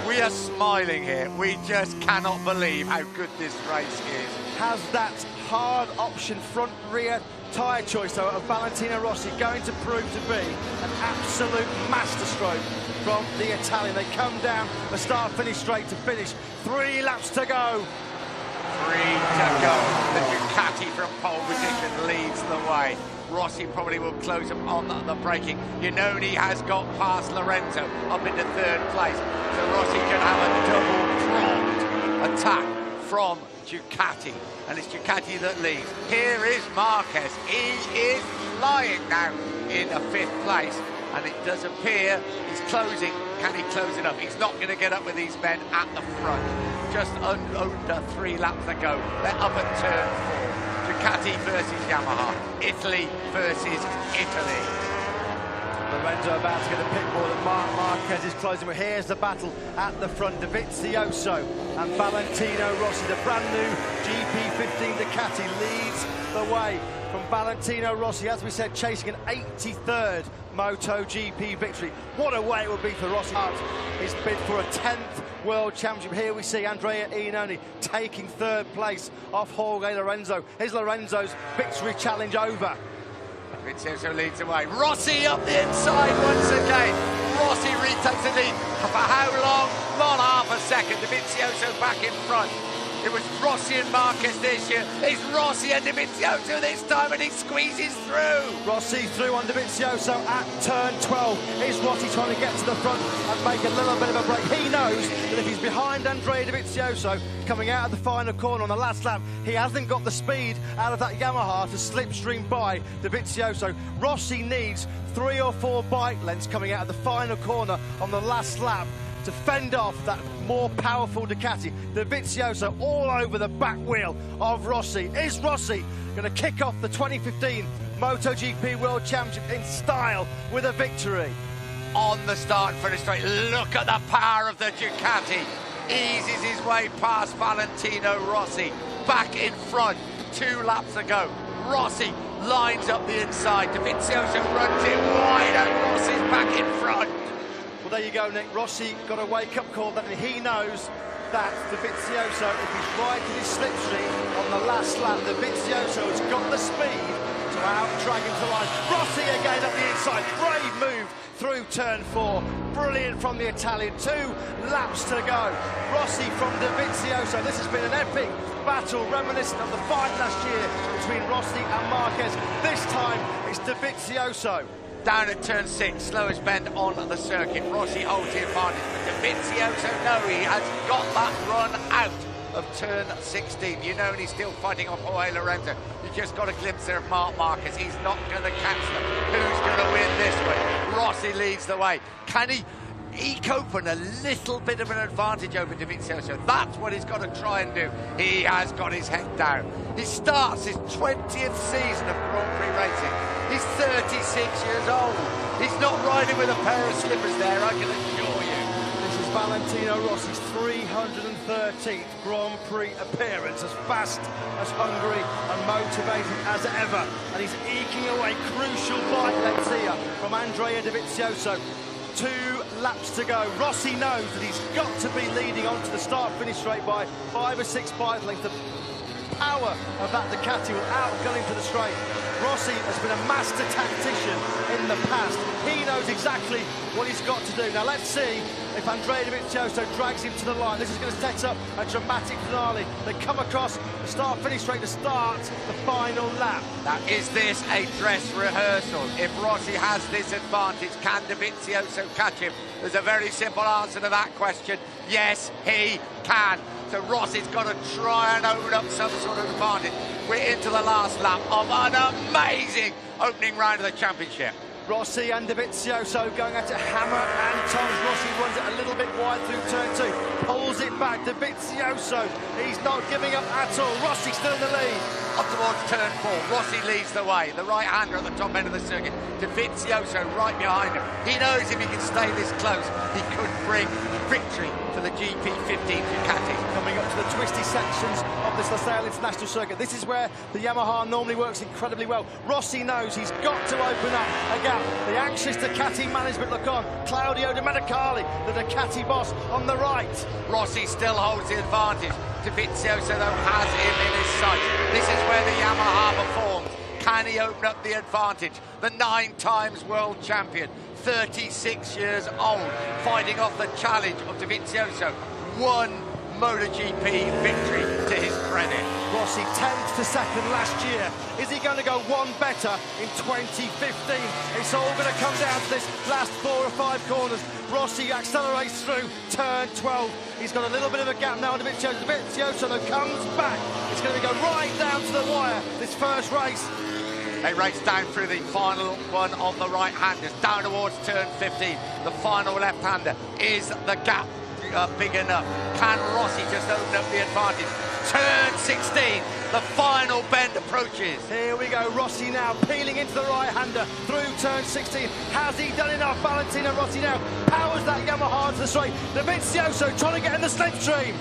We are smiling here. We just cannot believe how good this race is. Has that hard option front rear tyre choice though of Valentino Rossi going to prove to be an absolute masterstroke from the Italian. They come down the start-finish straight to finish. 3 laps to go. 3 to go. The Ducati from pole position leads the way. Rossi probably will close up on the braking. Iannone has got past Lorenzo up into 3rd place. So Rossi can have a double-pronged attack from Ducati. And it's Ducati that leads. Here is Marquez. He is flying now in a 5th place. And it does appear he's closing. Can he close it up? He's not going to get up with these men at the front. Just under 3 laps to go. They're up at turn 4. Ducati versus Yamaha, Italy versus Italy. Lorenzo about to get a pit ball and Marquez is closing, but here's the battle at the front. Dovizioso and Valentino Rossi, the brand new GP15 Ducati leads the way from Valentino Rossi, as we said, chasing an 83rd MotoGP victory. What a way it would be for Rossi. His bid for a 10th World Championship. Here we see Andrea Iannone taking 3rd place off Jorge Lorenzo. Is Lorenzo's victory challenge over? Dovizioso leads the way. Rossi up the inside once again. Rossi retakes the lead. For how long? Not half a second. Dovizioso back in front. It was Rossi and Marquez this year. It's Rossi and Dovizioso this time, and he squeezes through. Rossi through on Dovizioso at turn 12. Is Rossi trying to get to the front and make a little bit of a break? He knows that if he's behind Andrea Dovizioso coming out of the final corner on the last lap, he hasn't got the speed out of that Yamaha to slipstream by Dovizioso. Rossi needs 3 or 4 bike lengths coming out of the final corner on the last lap to fend off that more powerful Ducati. Dovizioso all over the back wheel of Rossi. Is Rossi going to kick off the 2015 MotoGP World Championship in style with a victory? On the start finish straight, look at the power of the Ducati. Eases his way past Valentino Rossi. Back in front, 2 laps to go. Rossi lines up the inside. Dovizioso runs it wide and Rossi's back in front. Well, there you go, Nick. Rossi got a wake-up call that he knows that Dovizioso, if he's riding his slipstream on the last lap, Dovizioso has got the speed to out-drag him to line. Rossi again up the inside. Brave move through turn 4. Brilliant from the Italian. 2 laps to go. Rossi from Dovizioso. This has been an epic battle reminiscent of the fight last year between Rossi and Marquez. This time it's Dovizioso. Down at turn 6, slowest bend on the circuit. Rossi holds the advantage, but Dovizioso, no, he has got that run out of turn 16. You know, and he's still fighting off Jorge Lorenzo. You just got a glimpse there of Marquez. He's not going to catch them. Who's going to win this one? Rossi leads the way. Can he eke open a little bit of an advantage over Dovizioso? That's what he's got to try and do. He has got his head down. He starts his 20th season of Grand Prix racing. He's 36 years old. He's not riding with a pair of slippers there, I can assure you. This is Valentino Rossi's 313th Grand Prix appearance, as fast, as hungry and motivated as ever. And he's eking away crucial bike lengths here from Andrea Dovizioso. 2 laps to go. Rossi knows that he's got to be leading onto the start-finish straight by 5 or 6 bike lengths. power of that Ducati will outgun him to the straight. Rossi has been a master tactician in the past. He knows exactly what he's got to do. Now let's see if Andrea Dovizioso drags him to the line. This is going to set up a dramatic finale. They come across the start-finish straight to start the final lap. Now, is this a dress rehearsal? If Rossi has this advantage, can Dovizioso catch him? There's a very simple answer to that question. Yes, he can. So Rossi's got to try and open up some sort of advantage. We're into the last lap of an amazing opening round of the championship. Rossi and Dovizioso going at it hammer and tongs. Rossi runs it a little bit wide through turn 2, pulls it back. Dovizioso, he's not giving up at all. Rossi still in the lead. Up towards turn 4, Rossi leads the way. The right-hander at the top end of the circuit. Dovizioso right behind him. He knows if he can stay this close, he could bring victory to the GP15 Ducati. Coming up to the twisty sections of this Losail International Circuit. This is where the Yamaha normally works incredibly well. Rossi knows he's got to open up a gap. The anxious Ducati management look on. Claudio De Medicali, the Ducati boss, on the right. Rossi still holds the advantage. Dovizioso, though, has him in his sight. This is where the Yamaha performs. Can he open up the advantage? The 9 times world champion, 36 years old, fighting off the challenge of Dovizioso. 1 MotoGP victory to his credit. Rossi 10th to 2nd last year. Is he going to go one better in 2015? It's all going to come down to this last 4 or 5 corners. Rossi accelerates through turn 12. He's got a little bit of a gap now on Dovizioso. Dovizioso comes back. It's going to go right down to the wire, this first race. They race down through the final one of the right-handers, down towards turn 15. The final left-hander. Is the gap big enough? Can Rossi just open up the advantage? Turn 16, the final bend approaches. Here we go, Rossi now peeling into the right-hander through turn 16. Has he done enough? Valentino Rossi now powers that Yamaha to the straight. Dovizioso trying to get in the slipstream.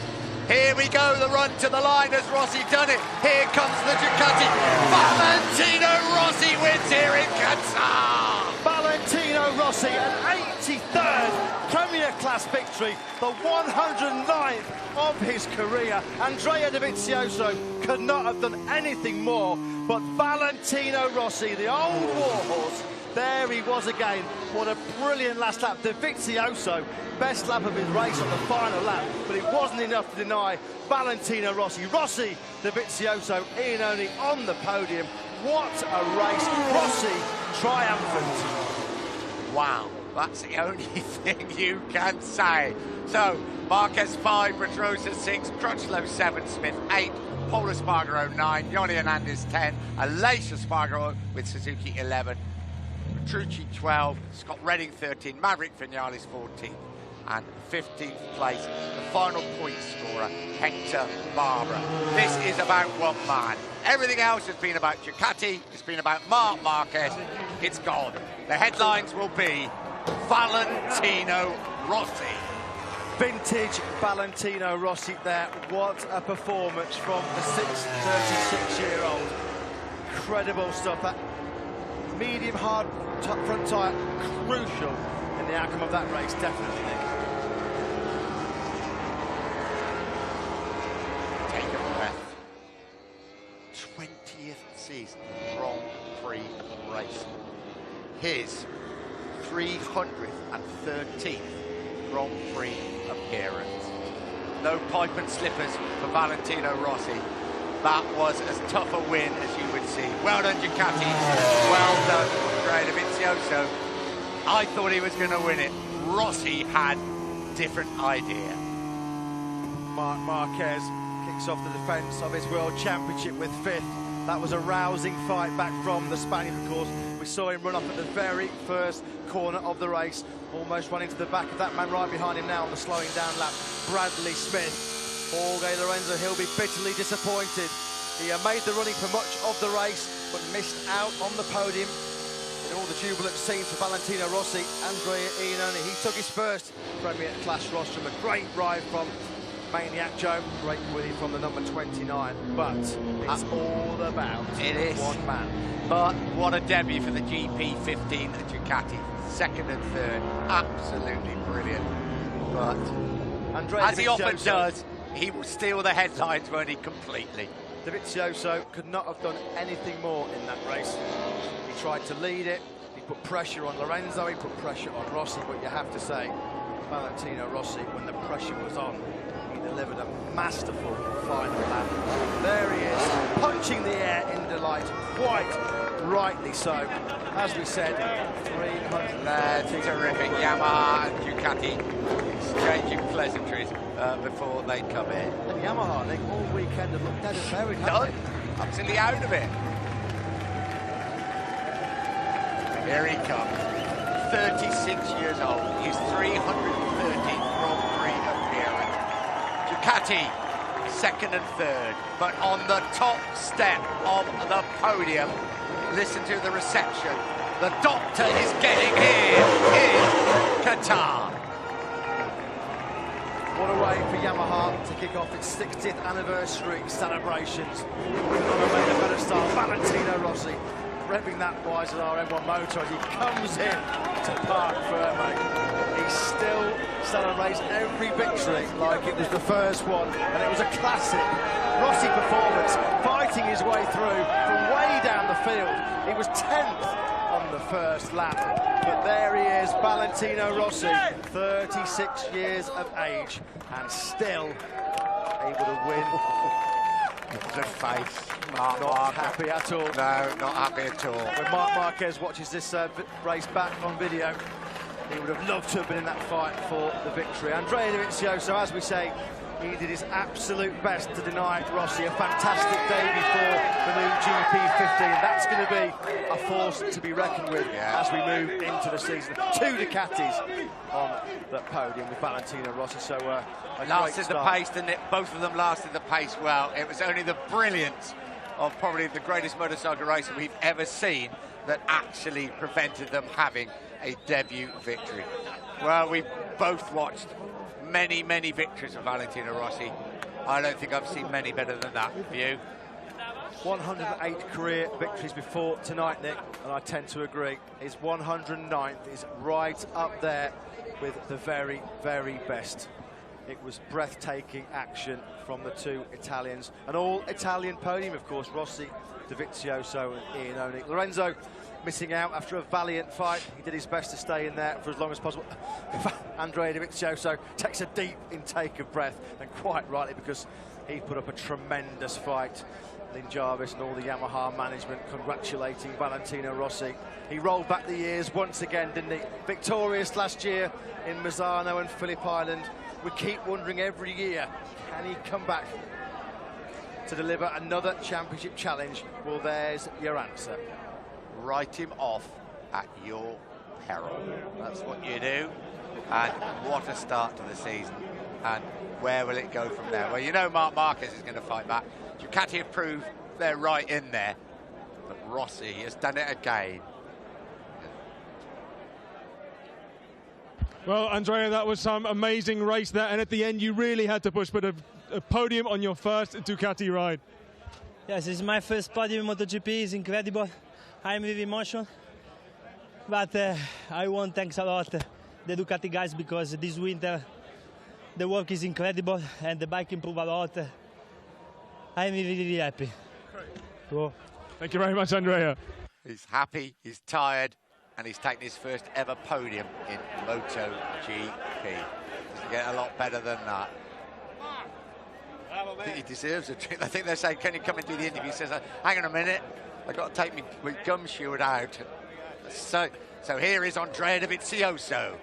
Here we go, the run to the line. Has Rossi done it? Here comes the Ducati. Valentino Rossi wins here in Qatar. Valentino Rossi, an 83rd Premier Class victory, the 109th of his career. Andrea Dovizioso could not have done anything more, but Valentino Rossi, the old warhorse, there he was again. What a brilliant last lap. Dovizioso, best lap of his race on the final lap, but it wasn't enough to deny Valentino Rossi. Rossi, Dovizioso, Ian Only on the podium. What a race. Rossi triumphant. Wow, that's the only thing you can say. So, Marquez 5, Petronas 6, Crutchlow 7, Smith 8, Paul Espargaro 9, Johnny Hernandez 10, Aleix Espargaro with Suzuki 11, Petrucci 12, Scott Redding 13, Maverick Vinales 14, and 15th place, the final point scorer, Hector Barbara. This is about one man. Everything else has been about Ducati, it's been about Marc Marquez, it's gone. The headlines will be Valentino Rossi. Vintage Valentino Rossi there. What a performance from the 36-year-old. Incredible stuff. That medium hard front tyre, crucial in the outcome of that race, definitely, Nick. Take a breath. 20th season Grand Prix race. His 313th Grand Prix appearance. No pipe and slippers for Valentino Rossi. That was as tough a win as you would see. Well done, Ducati. Well done, Andrea Dovizioso. I thought he was going to win it. Rossi had different idea. Marc Marquez kicks off the defence of his World Championship with 5th. That was a rousing fight back from the Spaniard, of course. We saw him run off at the very first corner of the race, almost running to the back of that man right behind him now on the slowing down lap, Bradley Smith. Jorge Lorenzo, he'll be bitterly disappointed. He made the running for much of the race, but missed out on the podium. In all the jubilant scenes for Valentino Rossi, Andrea Iannone, he took his first Premier Class rostrum. A great ride from Maniac Joe, great winning from the number 29, but it's all about one man. But what a debut for the GP15 at Ducati. 2nd and 3rd, absolutely brilliant. But Andrea as he often does, he will steal the headlines, won't he, completely. Dovizioso could not have done anything more in that race. He tried to lead it, he put pressure on Lorenzo, he put pressure on Rossi, but you have to say, Valentino Rossi, when the pressure was on, he delivered a masterful final lap. There he is, punching the air in delight, quite rightly so. As we said, 300. That's terrific. Yamaha and Ducati exchanging pleasantries before they come in. And Yamaha, they all weekend have looked dead and buried, Done. Absolutely out of it. Here he comes. 36 years old. His 330th Grand Prix appearance. Ducati, second and third. But on the top step of the podium, listen to the reception. The doctor is getting here in Qatar. What a way for Yamaha to kick off its 60th anniversary celebrations. Could not have made a better start. Valentino Rossi revving that wise at our M1 motor as he comes in to park firmly. He still celebrates every victory like it was the first one, and it was a classic Rossi performance, fighting his way through from way down the field. He was 10th on the first lap, but there he is, Valentino Rossi, 36 years of age, and still able to win. The face. Marc Not happy at all. No, not happy at all. When Marc Marquez watches this race back on video, he would have loved to have been in that fight for the victory. Andrea Dovizioso, as we say, he did his absolute best to deny Rossi a fantastic day before the new GP15. That's going to be a force to be reckoned with as we move into the season. 2 Ducatis on the podium with Valentino Rossi, so a Lasted great the start. pace, didn't it? Both of them lasted the pace well. It was only the brilliance of probably the greatest motorcycle racer we've ever seen that actually prevented them having a debut victory. Well, we've both watched many, many victories of Valentino Rossi. I don't think I've seen many better than that. You? 108 career victories before tonight, Nick, and I tend to agree. His 109th is right up there with the very, very best. It was breathtaking action from the 2 Italians. An all-Italian podium, of course, Rossi, Dovizioso and Ian Oni. Lorenzo missing out after a valiant fight. He did his best to stay in there for as long as possible. Andrea Dovizioso takes a deep intake of breath, and quite rightly, because he put up a tremendous fight. Lynn Jarvis and all the Yamaha management congratulating Valentino Rossi. He rolled back the years once again, didn't he? Victorious last year in Misano and Phillip Island. We keep wondering every year, can he come back to deliver another championship challenge? Well, there's your answer. Write him off at your peril. That's what you do. And what a start to the season. And where will it go from there? Well, you know Marc Marquez is going to fight back. Ducati have proved they're right in there. But Rossi has done it again. Well, Andrea, that was some amazing race there, and at the end you really had to push, but a podium on your first Ducati ride. Yes, it's my first podium in MotoGP. It's incredible. I'm with emotion. But I want to thank a lot the Ducati guys, because this winter the work is incredible and the bike improved a lot. I'm really, really happy. Cool. Thank you very much, Andrea. He's happy, he's tired, and he's taken his first ever podium in MotoGP. Doesn't get a lot better than that. I think he deserves a treat. I think they're saying, can you come and do the interview? He says, hang on a minute, I've got to take my gum shield out. So here is Andrea Dovizioso.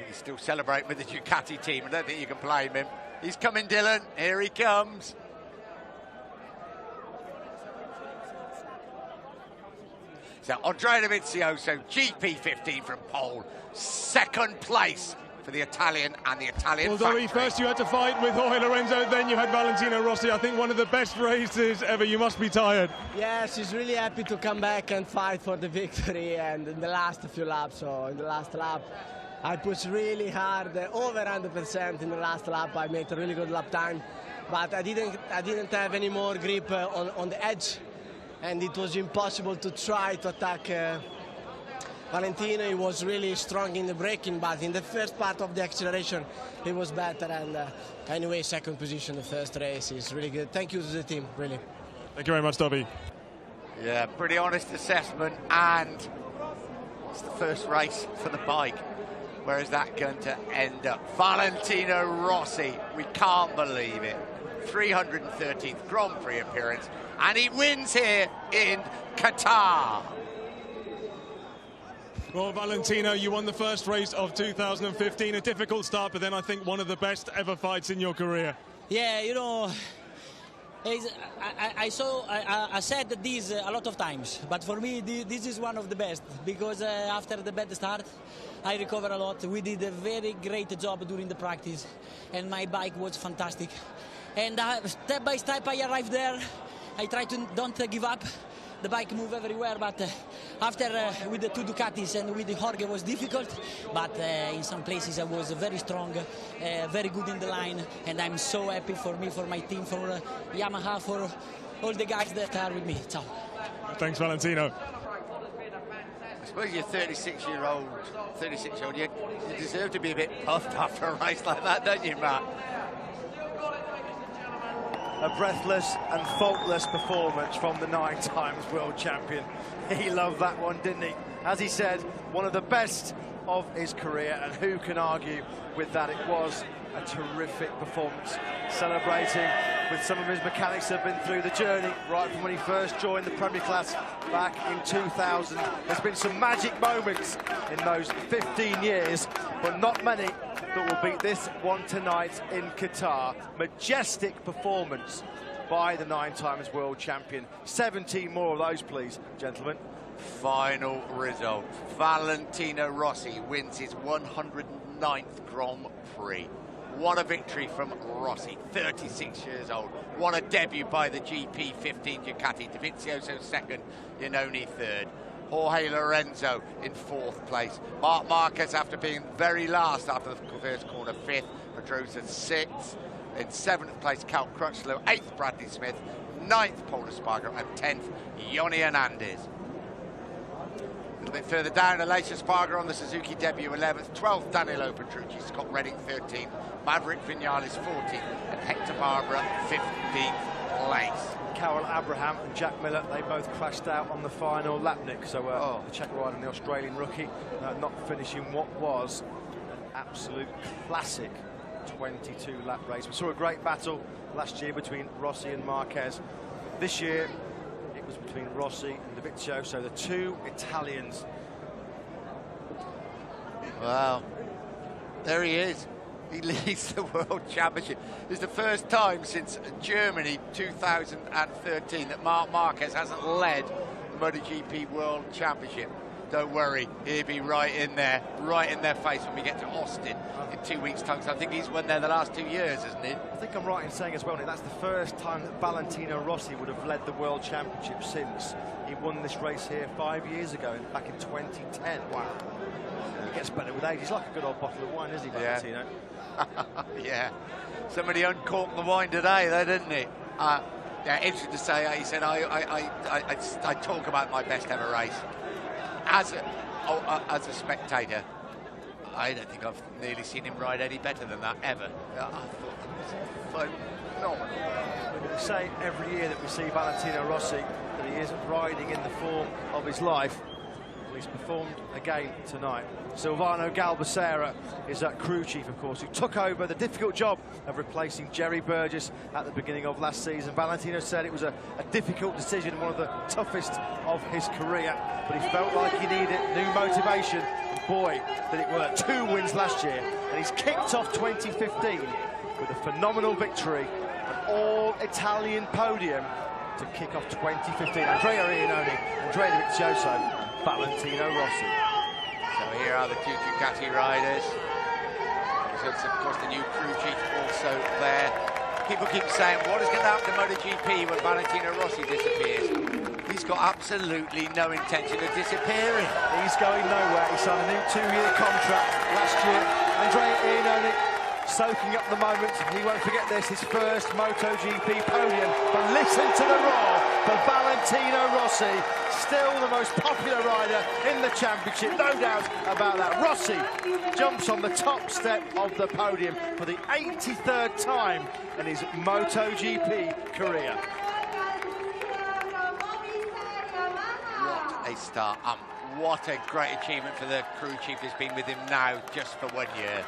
He's still celebrating with the Ducati team. I don't think you can blame him. He's coming, Dylan. Here he comes. So Andrea Dovizioso, GP15 from pole, second place for the Italian and the Italian factory. First you had to fight with Jorge Lorenzo, then you had Valentino Rossi. I think one of the best races ever. You must be tired. Yes, he's really happy to come back and fight for the victory. And in the last few laps, so in the last lap, I pushed really hard, over 100% in the last lap. I made a really good lap time, but I didn't have any more grip on the edge, and it was impossible to try to attack Valentino, he was really strong in the braking, but in the first part of the acceleration, he was better. And anyway, second position the first race is really good. Thank you to the team, really. Thank you very much, Dovi. Yeah, pretty honest assessment, and it's the first race for the bike. Where is that going to end up? Valentino Rossi, we can't believe it. 313th Grand Prix appearance, and he wins here in Qatar. Well, Valentino, you won the first race of 2015. A difficult start, but then I think one of the best ever fights in your career. Yeah, you know, I said this a lot of times, but for me this is one of the best, because after the bad start I recovered a lot. We did a very great job during the practice, and my bike was fantastic. And step by step I arrived there. I try to don't give up. The bike moved everywhere, but after with the two Ducatis and with the Jorge was difficult, but in some places I was very strong, very good in the line, and I'm so happy for me, for my team, for Yamaha, for all the guys that are with me. Ciao. Thanks, Valentino. I suppose you're 36-year-old, you deserve to be a bit puffed after a race like that, don't you, Marc? A breathless and faultless performance from the 9 times world champion. He loved that one, didn't he? As he said, one of the best of his career, and who can argue with that? It was a terrific performance, celebrating with some of his mechanics who have been through the journey right from when he first joined the Premier class back in 2000. There's been some magic moments in those 15 years, but not many that will beat this one tonight in Qatar. Majestic performance by the 9 times world champion. 17 more of those, please, gentlemen. Final result. Valentino Rossi wins his 109th Grand Prix. What a victory from Rossi, 36 years old. What a debut by the GP15 Ducati. Dovizioso second, Iannone third. Jorge Lorenzo in 4th place. Marc Marquez, after being very last after the first corner, 5th. Pedrosa 6th. In 7th place, Cal Crutchlow. 8th, Bradley Smith. 9th, Paul Espargaro. And 10th, Yoni Hernandez. A little bit further down, Aleix Espargaro on the Suzuki debut, 11th. 12th, Danilo Petrucci. Scott Redding, 13th. Maverick Vinales, 14th. And Hector Barbara, 15th place. Carol Abraham and Jack Miller, they both crashed out on the final lap, Nick. So the Czech rider and the Australian rookie not finishing what was an absolute classic 22-lap race. We saw a great battle last year between Rossi and Marquez. This year, it was between Rossi and Dovizioso, the 2 Italians. Wow, there he is. He leads the World Championship. It's the first time since Germany 2013 that Marc Marquez hasn't led the MotoGP World Championship. Don't worry, he'll be right in their face when we get to Austin in 2 weeks' time. So I think he's won there the last 2 years, hasn't he? I think I'm right in saying as well, Nick, that's the first time that Valentino Rossi would have led the World Championship since he won this race here 5 years ago, back in 2010. Wow. He gets better with age. He's like a good old bottle of wine, isn't he, Valentino? Yeah. Yeah, somebody uncorked the wine today, though, didn't he? Yeah, interesting to say. He said, I talk about my best ever race as a spectator. I don't think I've nearly seen him ride any better than that ever. I thought it was phenomenal. We say every year that we see Valentino Rossi that he isn't riding in the form of his life. He's performed again tonight. Silvano Galbacera is that crew chief, of course, who took over the difficult job of replacing Jerry Burgess at the beginning of last season. Valentino said it was a difficult decision, one of the toughest of his career, but he felt like he needed new motivation. And boy, did it work. 2 wins last year, and he's kicked off 2015 with a phenomenal victory, an all-Italian podium to kick off 2015. Andrea Iannone, Andrea Dovizioso, Valentino Rossi. So here are the 2 Ducati riders. So it's, of course, the new crew chief also there. People keep saying, what is going to happen to MotoGP when Valentino Rossi disappears? He's got absolutely no intention of disappearing. He's going nowhere. He signed a new 2-year contract last year. Andrea Iannone soaking up the moment. He won't forget this, his first MotoGP podium. But listen to the roar for Valentino Rossi, still the most popular rider in the championship, no doubt about that. Rossi jumps on the top step of the podium for the 83rd time in his MotoGP career. What a start. What a great achievement for the crew chief who's been with him now just for 1 year.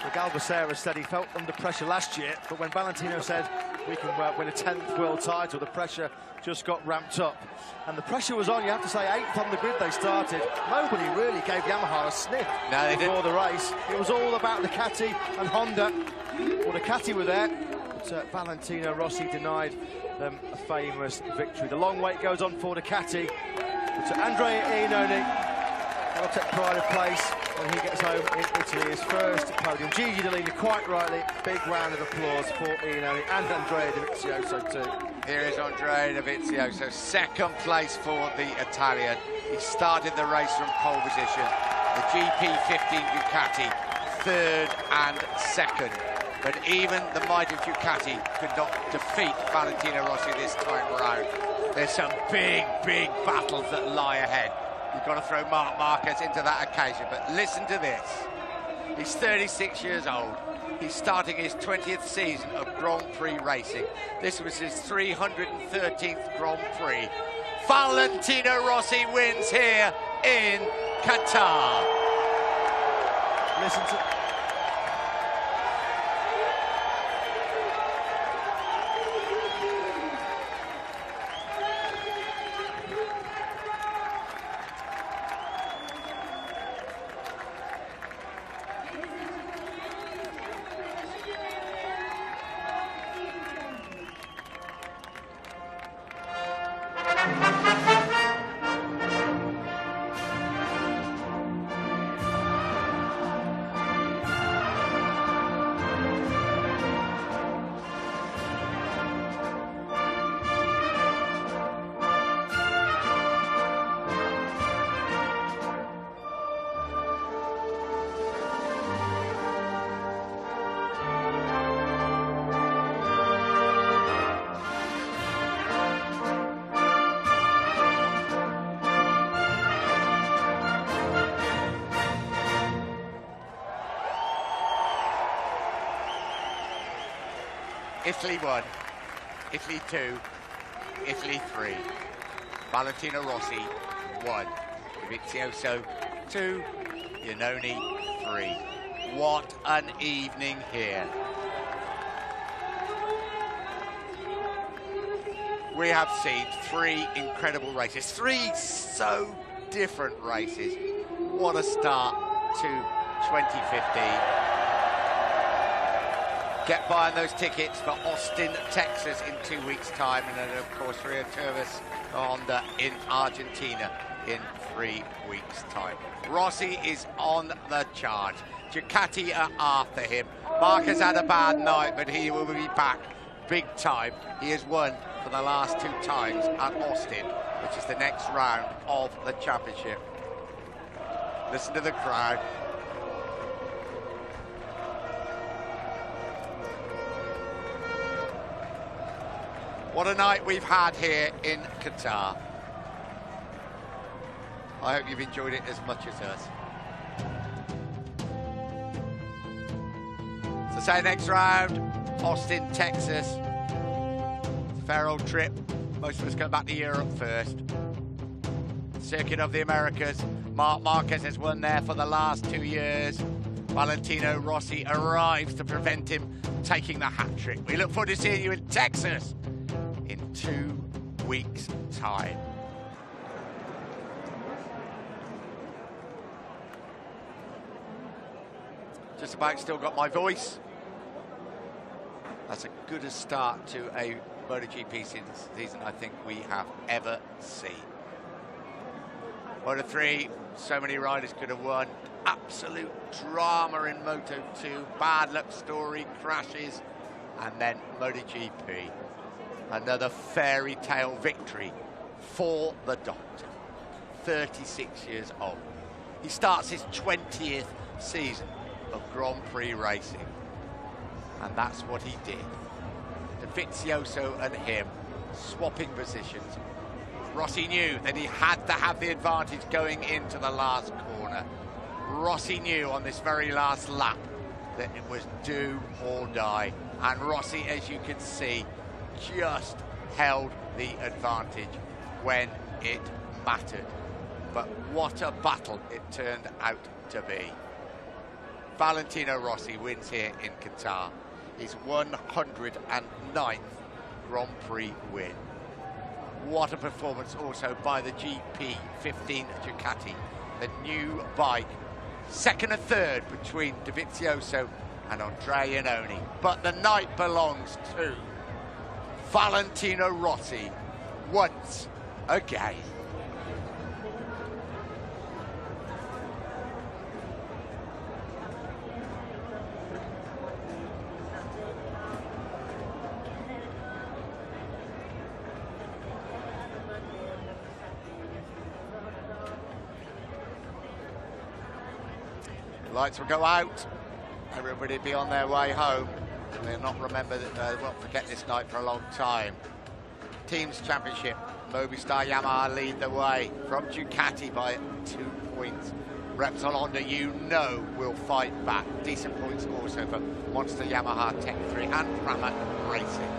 Well, Galvesera said he felt under pressure last year, but when Valentino said we can win a 10th world title, the pressure just got ramped up. And the pressure was on, you have to say, 8th on the grid they started. Nobody really gave Yamaha a sniff before the race. It was all about Ducati and Honda. Well, Ducati were there, but Valentino Rossi denied them a famous victory. The long wait goes on for Ducati. But Andrea Iannone will take pride of place when he gets home in Italy, his first podium. Gigi D'Alina, quite rightly, big round of applause for Iannone and Andrea Dovizioso too. Here is Andrea Dovizioso, second place for the Italian. He started the race from pole position. The GP15 Ducati, third and second. But even the mighty Ducati could not defeat Valentino Rossi this time round. There's some big, big battles that lie ahead. You've got to throw Marc Marquez into that occasion, but listen to this. He's 36 years old. He's starting his 20th season of Grand Prix racing. This was his 313th Grand Prix. Valentino Rossi wins here in Qatar. Listen to... Italy 1, Italy 2, Italy 3. Valentino Rossi 1, Dovizioso 2, Iannone 3. What an evening here. We have seen 3 incredible races, 3 so different races. What a start to 2015. Get buying those tickets for Austin, Texas in 2 weeks' time, and then of course Rio Tervis Honda in Argentina in 3 weeks' time. Rossi is on the charge. Ducati are after him. Marc has had a bad night, but he will be back big time. He has won for the last 2 times at Austin, which is the next round of the championship. Listen to the crowd. What a night we've had here in Qatar. I hope you've enjoyed it as much as us. So say next round, Austin, Texas. Fair old trip. Most of us go back to Europe first. Circuit of the Americas. Marc Marquez has won there for the last 2 years. Valentino Rossi arrives to prevent him taking the hat trick. We look forward to seeing you in Texas in 2 weeks' time. Just about still got my voice. That's as good a start to a MotoGP season I think we have ever seen. Moto3, so many riders could have won. Absolute drama in Moto2, bad luck story, crashes, and then MotoGP. Another fairy tale victory for the Doctor, 36 years old. He starts his 20th season of Grand Prix racing. And that's what he did. Dovizioso and him swapping positions. Rossi knew that he had to have the advantage going into the last corner. Rossi knew on this very last lap that it was do or die. And Rossi, as you can see, just held the advantage when it mattered. But what a battle it turned out to be. Valentino Rossi wins here in Qatar. His 109th Grand Prix win. What a performance also by the GP15 Ducati, the new bike. Second and third between Dovizioso and Andrea Iannone. But the night belongs to Valentino Rossi once again. Lights will go out. Everybody be on their way home. They'll not remember that. Won't forget this night for a long time. Teams Championship. Movistar Yamaha lead the way from Ducati by 2 points. Repsol Honda, you know, will fight back. Decent points also for Monster Yamaha Tech 3 and Pramac Racing.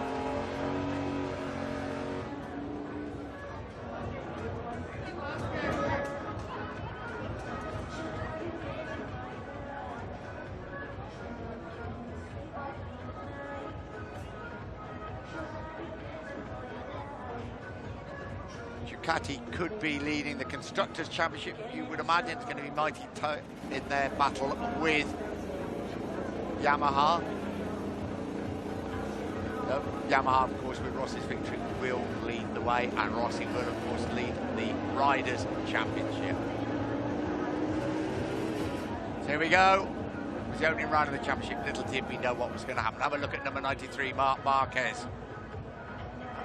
Ducati could be leading the Constructors' Championship. You would imagine it's going to be mighty tight in their battle with Yamaha. No, Yamaha, of course, with Rossi's victory, will lead the way, and Rossi will, of course, lead the Riders' Championship. So here we go. It was the opening round of the championship. Little did we know what was going to happen. Have a look at number 93, Marquez.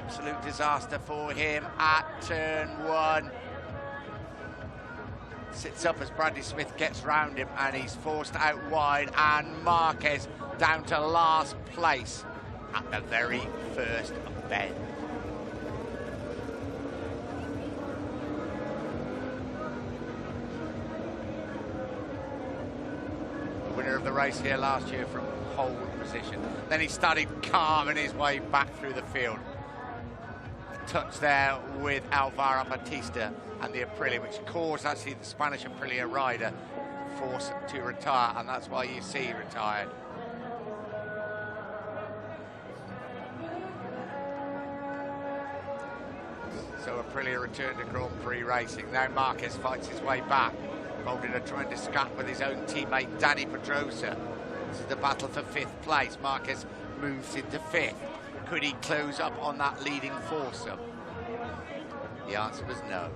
Absolute disaster for him at turn 1. Sits up as Bradley Smith gets round him, and he's forced out wide, and Marquez down to last place at the very first bend. The winner of the race here last year from pole position. Then he started carving his way back through the field. Touch there with Alvaro Batista and the Aprilia, which caused actually the Spanish Aprilia rider forced to retire, and that's why you see he retired. So Aprilia returned to Grand Prix racing. Now Marquez fights his way back, involved in a tremendous scrap with his own teammate Dani Pedrosa. This is the battle for 5th place. Marquez moves into 5th. Could he close up on that leading foursome? The answer was no.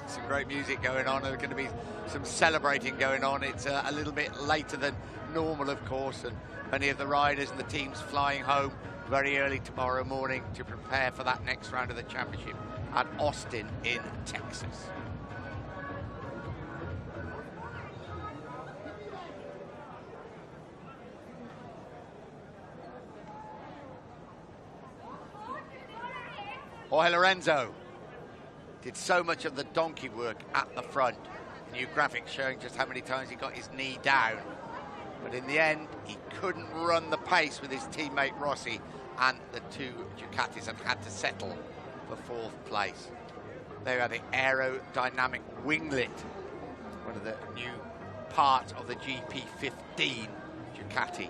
Some great music going on. There's going to be some celebrating going on. It's a little bit later than normal, of course, and many of the riders and the teams flying home very early tomorrow morning to prepare for that next round of the championship at Austin in Texas. Jorge Lorenzo did so much of the donkey work at the front. New graphics showing just how many times he got his knee down. But in the end, he couldn't run the pace with his teammate Rossi and the 2 Ducatis, and had to settle for 4th place. They are the aerodynamic winglet, one of the new parts of the GP15 Ducati. It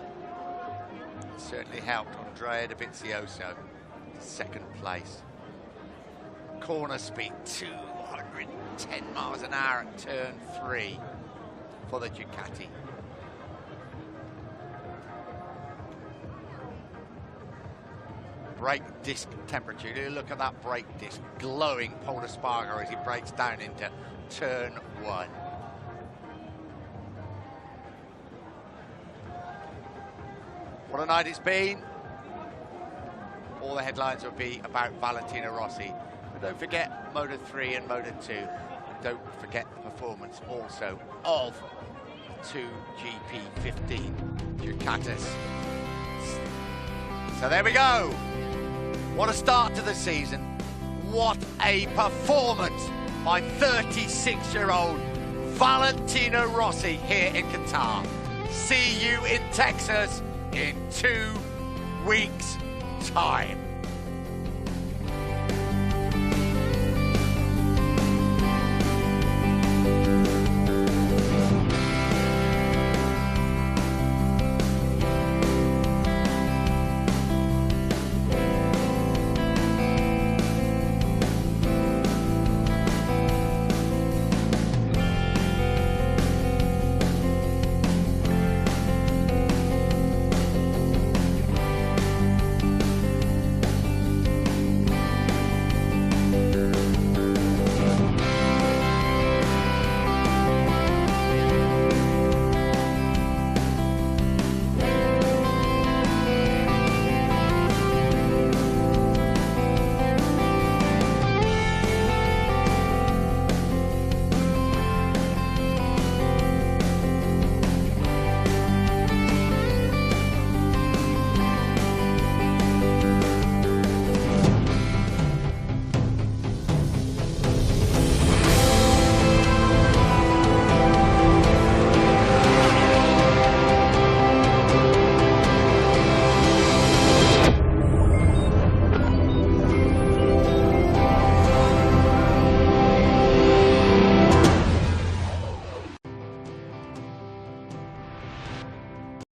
certainly helped Andrea Dovizioso to 2nd place. Corner speed 210 miles an hour at turn 3 for the Ducati. Brake disc temperature. Look at that brake disc, glowing Paul Espargaro as he breaks down into turn 1. What a night it's been. all the headlines will be about Valentino Rossi. But don't forget Moto 3 and Moto 2. And don't forget the performance also of 2GP15 Ducatis. So there we go. What a start to the season. What a performance by 36-year-old Valentino Rossi here in Qatar. See you in Texas in 2 weeks' time.